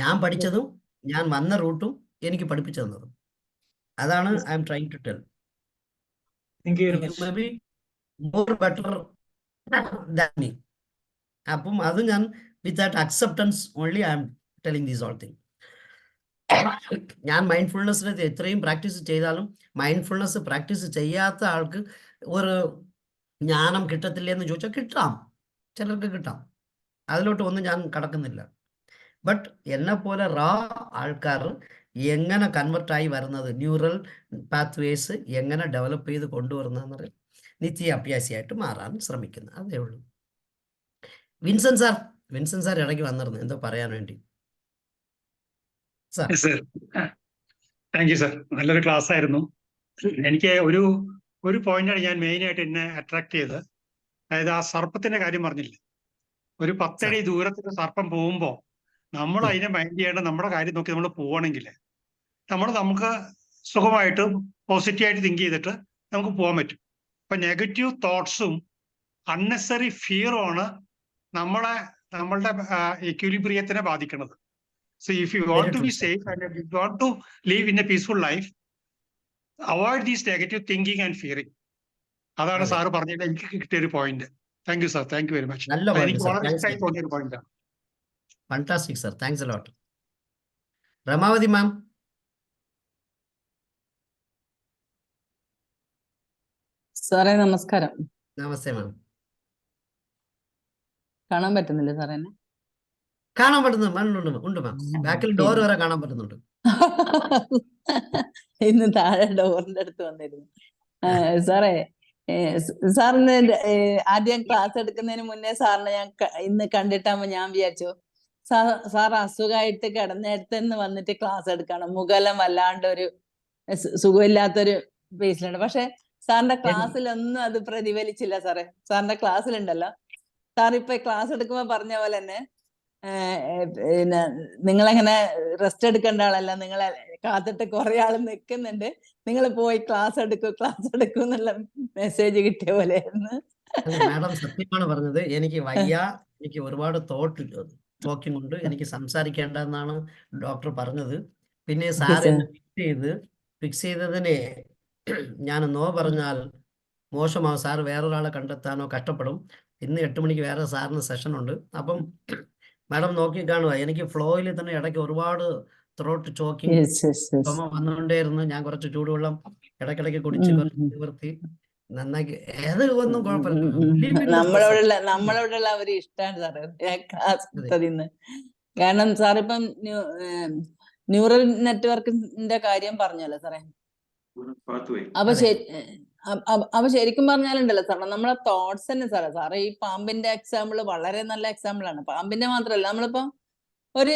ഞാൻ പഠിച്ചതും ഞാൻ വന്ന റൂട്ടും എനിക്ക് പഠിപ്പിച്ചു തന്നതും അതാണ് I am trying to tell. May be more better than me. അപ്പം അത് ഞാൻ with that acceptance only I am telling these all thing. ഞാൻ മൈൻഡ്ഫുൾനെസ്സിനെ എത്രയും പ്രാക്ടീസ് ചെയ്താലും മൈൻഡ്ഫുൾനെസ് പ്രാക്ടീസ് ചെയ്യാത്ത ആൾക്ക് ഒരു ജ്ഞാനം കിട്ടത്തില്ലേ എന്ന് ചോദിച്ചാൽ കിട്ടാം, ചിലർക്ക് കിട്ടാം. അതിലോട്ട് ഒന്നും ഞാൻ കടക്കുന്നില്ല. ബട്ട് എന്നെ പോലെ റാ ആൾക്കാർ എങ്ങനെ കൺവെർട്ടായി വരുന്നത്, ന്യൂറൽ പാത്വേസ് എങ്ങനെ ഡെവലപ്പ് ചെയ്ത് കൊണ്ടുവരുന്നതെന്ന് നിത്യ അഭ്യാസിയായിട്ട് മാറാൻ ശ്രമിക്കുന്നു, അതേ ഉള്ളൂ. വിൻസൻ സാർ ഇടയ്ക്ക് വന്നിരുന്നു എന്തോ പറയാൻ വേണ്ടി. താങ്ക് യു സർ, നല്ലൊരു ക്ലാസ് ആയിരുന്നു. എനിക്ക് ഒരു പോയിന്റാണ് ഞാൻ മെയിനായിട്ട് എന്നെ അട്രാക്ട് ചെയ്തത്. അതായത് ആ സർപ്പത്തിന്റെ കാര്യം പറഞ്ഞില്ലേ, ഒരു 10 അടി ദൂരത്തിൽ സർപ്പം പോകുമ്പോൾ നമ്മൾ അതിനെ മൈൻഡ് ചെയ്യേണ്ട, നമ്മുടെ കാര്യം നോക്കി നമ്മൾ പോവാണെങ്കിൽ നമുക്ക് സുഖമായിട്ട് പോസിറ്റീവായിട്ട് തിങ്ക് ചെയ്തിട്ട് നമുക്ക് പോകാൻ പറ്റും. അപ്പൊ നെഗറ്റീവ് തോട്ട്സും അൺനെസറി ഫിയറുമാണ് നമ്മളുടെ എക്വിലിബ്രിയത്തിനെ ബാധിക്കുന്നത്. So if you want to be safe and you want to leave in a peaceful life, avoid these negative thinking and fearing. അതാണ് സാറ് പറഞ്ഞത് എനിക്ക് കിട്ടിയ ഒരു point. Thank you sir, thank you very much. എനിക്ക് വളരെ ഇഷ്ടമായി തോന്നിയ ഒരു പോയിന്റാണ്. Fantastic sir, thanks a lot. Ramavathi ma'am. സാറേ നമസ്കാരം. നമസ്തേ മാം. കാണാൻ പറ്റുന്നില്ല സാറേ എന്നെ? കാണാൻ പറ്റുന്നുണ്ട്, ഉണ്ട് മാം. ബാക്കിൽ ഡോർ വരെ കാണാൻ പറ്റുന്നുണ്ട്. ഇന്ന് താഴെ ഡോറിന്റെ അടുത്ത് വന്നിരുന്നു. സാറേ, സാറിന് ആദ്യം ക്ലാസ് എടുക്കുന്നതിന് മുന്നേ സാറിനെ ഞാൻ ഇന്ന് കണ്ടിട്ടാകുമ്പോ ഞാൻ വിചാരിച്ചു സാർ അസുഖമായിട്ട് കിടന്നിടത്തുനിന്ന് വന്നിട്ട് ക്ലാസ് എടുക്കണം, മുഖലം വല്ലാണ്ട് ഒരു സുഖമില്ലാത്തൊരു ബേസിലുണ്ട്. പക്ഷെ സാറിന്റെ ക്ലാസ്സിലൊന്നും അത് പ്രതിഫലിച്ചില്ല സാറേ. സാറിന്റെ ക്ലാസ്സിലുണ്ടല്ലോ, സാർ ഇപ്പൊ ക്ലാസ് എടുക്കുമ്പോ പറഞ്ഞ പോലെ തന്നെ പിന്നെ നിങ്ങളെങ്ങനെ റെസ്റ്റ് എടുക്കേണ്ട ആളല്ല, നിങ്ങളെ കാത്തിട്ട് കുറെ ആള് നിൽക്കുന്നുണ്ട്, നിങ്ങൾ പോയി ക്ലാസ് എടുക്കൂ എന്നുള്ള മെസ്സേജ് കിട്ടിയ പോലെയായിരുന്നു. മാഡം സത്യമാണ് പറഞ്ഞത്. എനിക്ക് വയ്യ, എനിക്ക് ഒരുപാട് ടോക്കിംഗ് ഉണ്ട്, എനിക്ക് സംസാരിക്കേണ്ട എന്നാണ് ഡോക്ടർ പറഞ്ഞത്. പിന്നെ സാർ എന്നെ ഫിക്സ് ചെയ്തതിനെ ഞാൻ നോ പറഞ്ഞാൽ മോശമാവും. സാർ വേറൊരാളെ കണ്ടെത്താനോ കഷ്ടപ്പെടും. ഇന്ന് 8 മണിക്ക് വേറെ സാറിന് സെഷൻ ഉണ്ട്. അപ്പം മാഡം നോക്കി കാണുക, എനിക്ക് ഫ്ലോയിൽ തന്നെ ഇടയ്ക്ക് ഒരുപാട് ത്രോട്ട് ചോക്കിങ് വന്നുകൊണ്ടേയിരുന്നു. ഞാൻ കുറച്ച് ചൂടുവെള്ളം ഇടയ്ക്കിടയ്ക്ക് കുടിച്ച് കുറച്ച് നിവർത്തി നന്നാക്കി. ഏത് ഒന്നും കുഴപ്പമില്ല. നമ്മളോടുള്ള ഒരു ഇഷ്ടമാണ് സാറേ ക്ലാസ് എടുത്തതിന്ന്. കാരണം സാറിപ്പം ന്യൂറൽ നെറ്റ്വർക്കിന്റെ കാര്യം പറഞ്ഞല്ലോ സാറേ. അപ്പൊ ശരിക്കും പറഞ്ഞാലുണ്ടല്ലോ സാറേ, നമ്മളെ തോട്ട്സ് തന്നെ സാറേ ഈ പാമ്പിന്റെ എക്സാമ്പിൾ വളരെ നല്ല എക്സാമ്പിൾ ആണ്. പാമ്പിന്റെ മാത്രല്ല, നമ്മളിപ്പോ ഒരു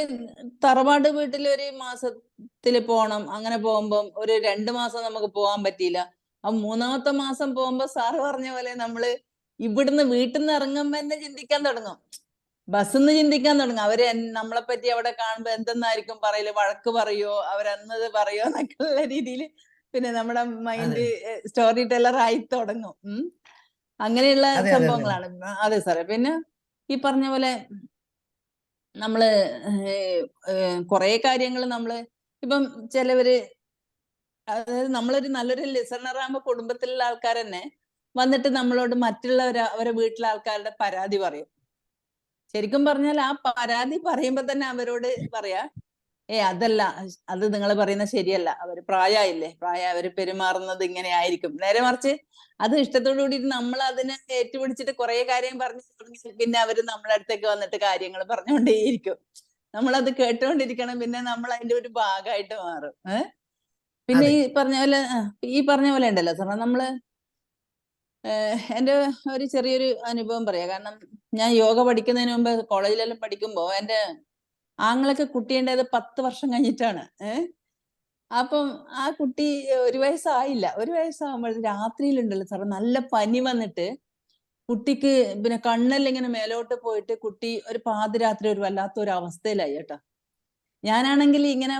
തറവാട് വീട്ടിൽ ഒരു മാസത്തില് പോണം, അങ്ങനെ പോകുമ്പോ ഒരു 2 മാസം നമുക്ക് പോകാൻ പറ്റിയില്ല. ആ 3ാമത്തെ മാസം പോകുമ്പോ സാറ് പറഞ്ഞ പോലെ നമ്മള് ഇവിടുന്ന് വീട്ടിൽ നിന്ന് ഇറങ്ങുമ്പോ തന്നെ ചിന്തിക്കാൻ തുടങ്ങും, ബസ്സിന്ന് ചിന്തിക്കാൻ തുടങ്ങും. അവര് നമ്മളെ പറ്റി അവിടെ കാണുമ്പോ എന്തെന്നായിരിക്കും പറയല്, വഴക്ക് പറയോ, അവരന്നത് പറയോ എന്നൊക്കെ ഉള്ള രീതിയിൽ പിന്നെ നമ്മുടെ മൈൻഡ് സ്റ്റോറി ടെല്ലർ ആയി തുടങ്ങും. അങ്ങനെയുള്ള സംഭവങ്ങളാണ്. അതെ സാറേ. പിന്നെ ഈ പറഞ്ഞ പോലെ നമ്മള് കുറെ കാര്യങ്ങൾ നമ്മള് ഇപ്പം ചിലവര്, അതായത് നമ്മളൊരു നല്ലൊരു ലിസണർ ആകുമ്പോ കുടുംബത്തിലുള്ള ആൾക്കാർ തന്നെ വന്നിട്ട് നമ്മളോട് അവരെ വീട്ടിലെ ആൾക്കാരുടെ പരാതി പറയും. ശരിക്കും പറഞ്ഞാൽ ആ പരാതി പറയുമ്പോ തന്നെ അവരോട് പറയാ, അതല്ല, അത് നിങ്ങൾ പറയുന്നത് ശരിയല്ല, അവര് പ്രായമായില്ലേ, അവര് പെരുമാറുന്നത് ഇങ്ങനെ ആയിരിക്കും. നേരെ മറിച്ച് അത് ഇഷ്ടത്തോടു കൂടിയിട്ട് നമ്മൾ അതിനെ ഏറ്റുപിടിച്ചിട്ട് കുറെ കാര്യം പറഞ്ഞു തുടങ്ങി പിന്നെ അവര് നമ്മളെ അടുത്തേക്ക് വന്നിട്ട് കാര്യങ്ങൾ പറഞ്ഞുകൊണ്ടേയിരിക്കും. നമ്മളത് കേട്ടുകൊണ്ടിരിക്കണം, പിന്നെ നമ്മൾ അതിന്റെ ഒരു ഭാഗമായിട്ട് മാറും. പിന്നെ ഈ പറഞ്ഞ പോലെ ഉണ്ടല്ലോ സാറേ, നമ്മള് എന്റെ ഒരു ചെറിയൊരു അനുഭവം പറയാം. കാരണം ഞാൻ യോഗ പഠിക്കുന്നതിന് മുമ്പ് കോളേജിലെല്ലാം പഠിക്കുമ്പോ എന്റെ ആങ്ങളൊക്കെ കുട്ടിയുണ്ടായത് 10 വർഷം കഴിഞ്ഞിട്ടാണ്. അപ്പം ആ കുട്ടി 1 വയസ്സായില്ല. 1 വയസ്സാകുമ്പോൾ രാത്രിയിലുണ്ടല്ലോ സാറേ നല്ല പനി വന്നിട്ട് കുട്ടിക്ക് പിന്നെ കണ്ണെല്ലാം ഇങ്ങനെ മേലോട്ട് പോയിട്ട് കുട്ടി ഒരു പാതിരാത്രി ഒരു വല്ലാത്തൊരു അവസ്ഥയിലായി കേട്ടോ. ഞാനാണെങ്കിൽ ഇങ്ങനെ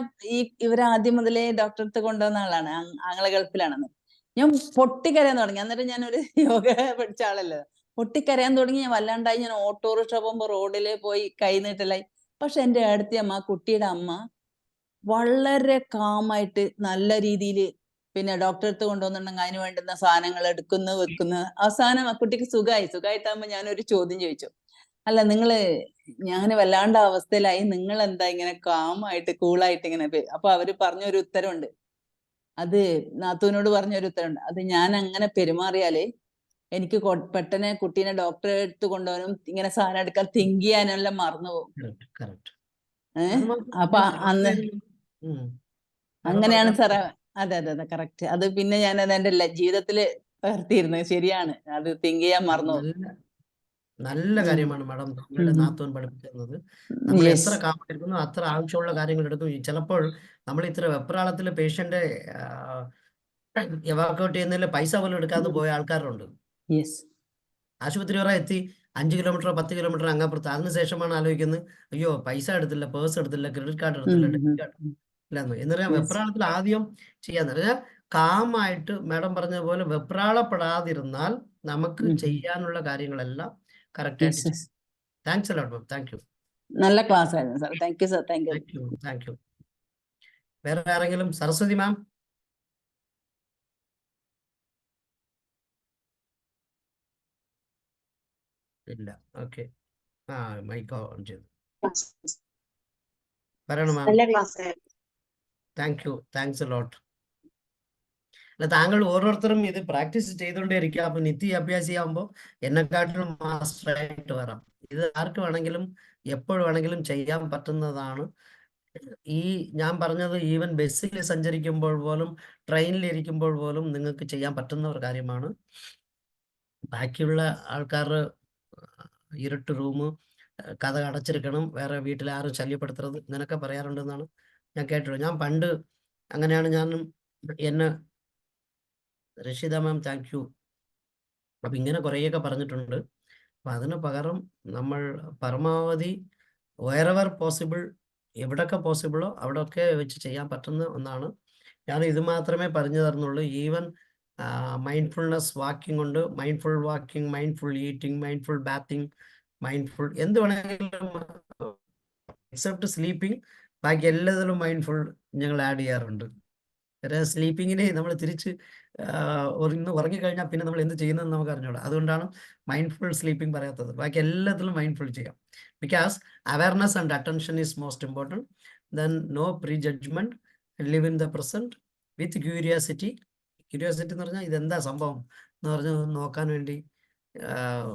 ഇവരാദ്യം മുതലേ ഡോക്ടറെ അടുത്ത് കൊണ്ടുവന്ന ആളാണ്, ആങ്ങളെ ഗൾഫിലാണെന്ന്. ഞാൻ പൊട്ടിക്കരയാൻ തുടങ്ങി. അന്നേരം ഞാനൊരു യോഗ പഠിച്ച ആളല്ലേ, പൊട്ടിക്കരയാൻ തുടങ്ങി. ഞാൻ വല്ലാണ്ടായി. ഞാൻ ഓട്ടോറിക്ഷ പോകുമ്പോ റോഡില് പോയി കൈ നീട്ടലായി. പക്ഷെ എന്റെ അടുത്ത അമ്മ, കുട്ടിയുടെ അമ്മ, വളരെ കാമായിട്ട് നല്ല രീതിയിൽ പിന്നെ ഡോക്ടറെ അടുത്ത് കൊണ്ടുവന്നിട്ടുണ്ടെങ്കിൽ അതിന് വേണ്ടുന്ന സാധനങ്ങൾ എടുക്കുന്നു, വെക്കുന്നു. അവസാനം ആ കുട്ടിക്ക് സുഖമായിട്ടാകുമ്പോ ഞാനൊരു ചോദ്യം ചോദിച്ചു, അല്ല ഞാൻ വല്ലാണ്ട അവസ്ഥയിലായി, നിങ്ങൾ എന്താ ഇങ്ങനെ കാമായിട്ട് കൂളായിട്ട് ഇങ്ങനെ? അപ്പൊ അവര് പറഞ്ഞൊരു ഉത്തരവുണ്ട്, അത് നാത്തൂനോട് പറഞ്ഞൊരു ഉത്തരവുണ്ട്, അത് ഞാൻ അങ്ങനെ പെരുമാറിയാലേ എനിക്ക് പെട്ടെന്ന് കുട്ടീനെ ഡോക്ടറെ അടുത്ത് കൊണ്ടുപോകാനും ഇങ്ങനെ സാധനം എടുക്കാൻ തിങ്ക് ചെയ്യാനെല്ലാം മറന്നു പോകും. അപ്പൊ അന്ന് അങ്ങനെയാണ് സാറേ. അതെ കറക്റ്റ്. അത് പിന്നെ ഞാൻ അത് എന്റെ ജീവിതത്തില് പകർത്തിയിരുന്നത്. ശരിയാണ്, അത് തിങ്ക് ചെയ്യാൻ മറന്നു. നല്ല കാര്യമാണ് മാഡം നിങ്ങളുടെ നാത്തൂൻ പഠിപ്പിക്കുന്നത്. നമ്മൾ എത്ര കാമായിരിക്കുന്നു അത്ര ആവശ്യമുള്ള കാര്യങ്ങൾ എടുക്കും. ചിലപ്പോൾ നമ്മൾ ഇത്ര വെപ്രാളത്തില് പേഷ്യന്റ് എവാക്യുവേറ്റ് ചെയ്യുന്നതിൽ പൈസ പോലും എടുക്കാതെ പോയ ആൾക്കാരുണ്ട്. ആശുപത്രി വരെ എത്തി 5 കിലോമീറ്ററോ 10 കിലോമീറ്റർ അങ്ങപ്പുറത്ത്. അതിനുശേഷമാണ് ആലോചിക്കുന്നത്, അയ്യോ പൈസ എടുത്തില്ല, പേഴ്സ് എടുത്തില്ല, ക്രെഡിറ്റ് കാർഡ് എടുത്തില്ല, ഡെബിറ്റ് കാർഡ്. ഇല്ലെന്ന് എന്ന് പറയാൻ Yes. വെപ്രാളത്തിൽ ആദ്യം ചെയ്യാന്ന് പറഞ്ഞാൽ കാമായിട്ട് മാഡം പറഞ്ഞതുപോലെ വെപ്രാളപ്പെടാതിരുന്നാൽ നമുക്ക് ചെയ്യാനുള്ള കാര്യങ്ങളെല്ലാം കറക്റ്റായിട്ട് Yes, yes. ചെയ്യും. Thanks a lot ma'am. Thank you. നല്ല ക്ലാസ് ആയിരുന്നു sir. Thank you sir. Thank U. Thank you. Thank you. വേറെ ആരെങ്കിലും? സരസ്വതി മാം. ഇല്ല. ഓക്കെ. ആ മൈക്ക് ഓൺ ചെയ്തു. പറയണം മാം. നല്ല ക്ലാസ് ആയിരുന്നു. Thank you. Thanks allot. അല്ല, താങ്കൾ ഓരോരുത്തരും ഇത് പ്രാക്ടീസ് ചെയ്തുകൊണ്ടേ ഇരിക്കുക. അപ്പൊ നിത്യ അഭ്യാസിയാകുമ്പോൾ എന്നെക്കാട്ടിലും മാസ്റ്ററായിട്ട് വരാം. ഇത് ആർക്ക് വേണമെങ്കിലും എപ്പോഴും വേണമെങ്കിലും ചെയ്യാൻ പറ്റുന്നതാണ്. ഈ ഞാൻ പറഞ്ഞത് ഈവൻ ബസ്സിൽ സഞ്ചരിക്കുമ്പോൾ പോലും ട്രെയിനിൽ ഇരിക്കുമ്പോൾ പോലും നിങ്ങൾക്ക് ചെയ്യാൻ പറ്റുന്ന ഒരു കാര്യമാണ്. ബാക്കിയുള്ള ആൾക്കാർ ഇരുട്ട് റൂം, കഥ അടച്ചിരിക്കണം, വേറെ വീട്ടിൽ ആരും ശല്യപ്പെടുത്തരുത്, ഇങ്ങനെയൊക്കെ പറയാറുണ്ടെന്നാണ് ഞാൻ കേട്ടിട്ടുള്ളത്. ഞാൻ പണ്ട് അങ്ങനെയാണ് ഞാനും എന്നെ രക്ഷിത മാം താങ്ക് യു. അപ്പൊ ഇങ്ങനെ കുറേയൊക്കെ പറഞ്ഞിട്ടുണ്ട്. അപ്പൊ അതിന് പകരം നമ്മൾ പരമാവധി wherever പോസിബിൾ, എവിടൊക്കെ പോസിബിളോ അവിടെയൊക്കെ വെച്ച് ചെയ്യാൻ പറ്റുന്ന ഒന്നാണ്. ഞാൻ ഇത് മാത്രമേ പറഞ്ഞു തരുന്നുള്ളൂ. ഈവൻ മൈൻഡ്ഫുൾനെസ് വാക്കിംഗ് ഉണ്ട്. Mindful walking, mindful eating, mindful bathing, mindful എന്ത് വേണമെങ്കിലും എക്സെപ്റ്റ് സ്ലീപ്പിംഗ്, ബാക്കി എല്ലാത്തിലും മൈൻഡ്ഫുൾ ഞങ്ങൾ ആഡ് ചെയ്യാറുണ്ട്. സ്ലീപ്പിങ്ങിനെ നമ്മൾ തിരിച്ച് ഇന്ന് ഉറങ്ങിക്കഴിഞ്ഞാൽ പിന്നെ നമ്മൾ എന്ത് ചെയ്യുന്നതെന്ന് നമുക്ക് അറിഞ്ഞൂടാ. അതുകൊണ്ടാണ് മൈൻഡ്ഫുൾ സ്ലീപ്പിംഗ് പറയാത്തത്. ബാക്കി എല്ലാത്തിലും മൈൻഡ്ഫുൾ ചെയ്യാം. Because awareness and attention is most important. Then no pre judgement, live in the present with curiosity. Curiosity എന്ന് പറഞ്ഞാൽ ഇതെന്താ സംഭവം എന്ന് പറഞ്ഞ് നോക്കാൻ വേണ്ടി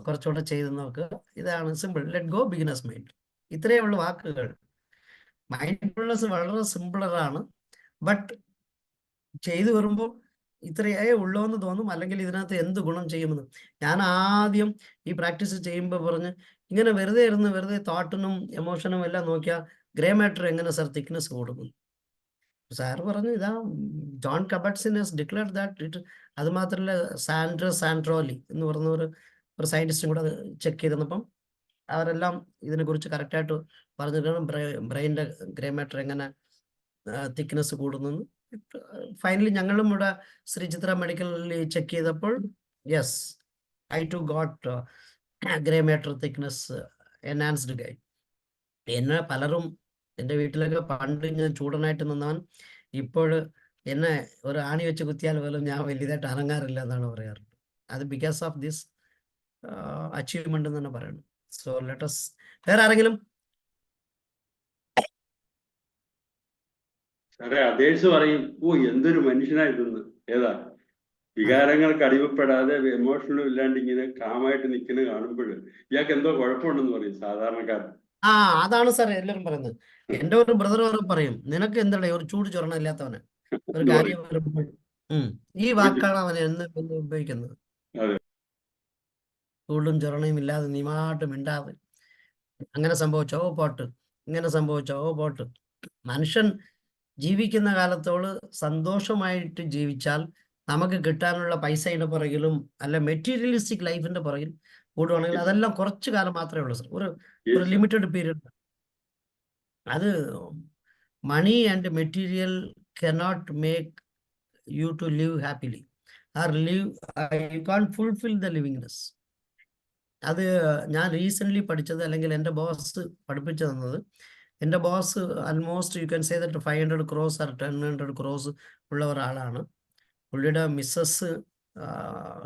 കുറച്ചുകൂടെ ചെയ്ത് നോക്കുക. ഇതാണ് simple. Let go beginners mind. ഇത്രയേ ഉള്ളൂ വാക്കുകൾ. മൈൻഡ്ഫുൾനെസ് വളരെ സിമ്പിളറാണ്. ബട്ട് ചെയ്തു വരുമ്പോൾ ഇത്രയേ ഉള്ളൂ എന്ന് തോന്നും, അല്ലെങ്കിൽ ഇതിനകത്ത് എന്ത് ഗുണം ചെയ്യുമെന്ന്. ഞാൻ ആദ്യം ഈ പ്രാക്ടീസ് ചെയ്യുമ്പോൾ പറഞ്ഞ് ഇങ്ങനെ വെറുതെ ഇരുന്ന് വെറുതെ തോട്ടിനും എമോഷനും എല്ലാം നോക്കിയാൽ ഗ്രേ മാറ്റർ എങ്ങനെ സർ തിക്നെസ് കൂടുന്നു. സാർ പറഞ്ഞു ഇതാ John Kabat Zinn has declared that it. അത് മാത്രമല്ല സാൻഡ്രോലി എന്ന് പറഞ്ഞ ഒരു സയന്റിസ്റ്റും കൂടെ ചെക്ക് ചെയ്തിരുന്നപ്പം അവരെല്ലാം ഇതിനെക്കുറിച്ച് കറക്റ്റായിട്ട് പറഞ്ഞിട്ടാണ് ബ്രെയിൻ്റെ ഗ്രേ മാറ്റർ എങ്ങനെ തിക്നെസ് കൂടുന്നു. ഫൈനലി ഞങ്ങളും ഇവിടെ ശ്രീചിത്ര മെഡിക്കലിൽ ചെക്ക് ചെയ്തപ്പോൾ yes, I too got grey matter thickness enhanced guy. എന്നെ പലരും എൻ്റെ വീട്ടിലൊക്കെ പണ്ട് ഞാൻ ചൂടനായിട്ട് നിന്നവൻ ഇപ്പോൾ എന്നെ ഒരു ആണി വെച്ച് കുത്തിയാൽ പോലും ഞാൻ വലിയതായിട്ട് അനങ്ങാറില്ല എന്നാണ് പറയാറ്. അത് ബിക്കോസ് ഓഫ് ദിസ് അച്ചീവ്മെന്റ് എന്ന് തന്നെ പറയണം. So let us. വേറെ ആരെങ്കിലും? സാറേ അതേഴ്സ് പറയും, ഓ എന്തൊരു മനുഷ്യനായിട്ടൊന്ന്. ഏതാ വികാരങ്ങൾക്ക് അടിമപ്പെടാതെ എമോഷണലും ഇല്ലാണ്ട് ഇങ്ങനെ കാമായിട്ട് നിൽക്കുന്നത് കാണുമ്പോൾ ഇയാൾക്ക് എന്തോ കുഴപ്പമുണ്ടെന്ന് പറയും സാധാരണക്കാരൻ. അതാണ് സാർ എല്ലാവരും പറയുന്നത്. എൻ്റെ ഒരു ബ്രദർ പറയും, നിനക്ക് എന്താ ഒരു ചൂട് ചൊറണം ഇല്ലാത്തവന് ഒരു കാര്യം വരുമ്പോൾ ഈ വാക്കാണ് അവൻ എന്ന് ഉപയോഗിക്കുന്നത്. ചൂടും ചൊറണയും ഇല്ലാതെ നീമാട്ട് മിണ്ടാതെ അങ്ങനെ സംഭവിച്ചോ പോട്ട്, ഇങ്ങനെ സംഭവിച്ചോ പോട്ട്. മനുഷ്യൻ ജീവിക്കുന്ന കാലത്തോട് സന്തോഷമായിട്ട് ജീവിച്ചാൽ നമുക്ക് കിട്ടാനുള്ള പൈസയുടെ പുറകിലും അല്ല മെറ്റീരിയലിസ്റ്റിക് ലൈഫിന്റെ പുറകിൽ കൂടുവാണെങ്കിൽ അതെല്ലാം കുറച്ചു കാലം മാത്രമേ ഉള്ളൂ സർ. ഒരു ലിമിറ്റഡ് പീരീഡ്. അത് money and material cannot make you to live happily or live you can't fulfill the livingness. അത് ഞാൻ റീസെൻ്റ്ലി പഠിച്ചത്, അല്ലെങ്കിൽ എൻ്റെ ബോസ് പഠിപ്പിച്ചു തന്നത്. എൻ്റെ boss almost you can say that 500 crores or 1000 crores ഉള്ള ഒരാളാണ്. പുള്ളിയുടെ Mrs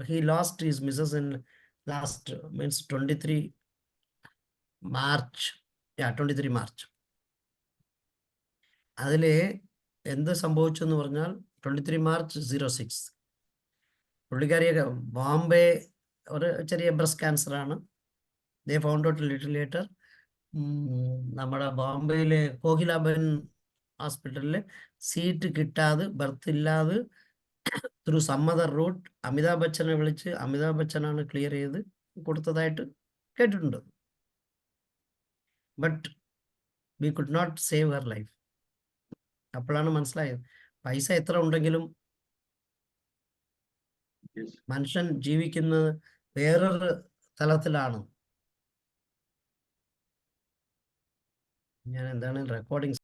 he lost his missus in last means 23 March. 23 March. അതിൽ എന്ത് സംഭവിച്ചു എന്ന് പറഞ്ഞാൽ 23 March 06 പുള്ളിക്കാരിയൊക്കെ ബോംബെ ഒരു ചെറിയ ബ്രസ്റ്റ് ക്യാൻസർ ആണ്. They found out little later. നമ്മുടെ ബോംബെയിലെ കോകിലാബൻ ഹോസ്പിറ്റലിൽ സീറ്റ് കിട്ടാതെ, ബർത്ത് ഇല്ലാതെ through some other route Amitabh ബച്ചനെ വിളിച്ച് അമിതാഭ് ബച്ചനാണ് ക്ലിയർ ചെയ്ത് കൊടുത്തതായിട്ട് കേട്ടിട്ടുണ്ട്. But we could not save her life. അപ്പോഴാണ് മനസ്സിലായത് പൈസ എത്ര ഉണ്ടെങ്കിലും മനുഷ്യൻ ജീവിക്കുന്നത് വേറൊരു തലത്തിലാണ്. ഞാൻ എന്താണ് റെക്കോർഡിംഗ്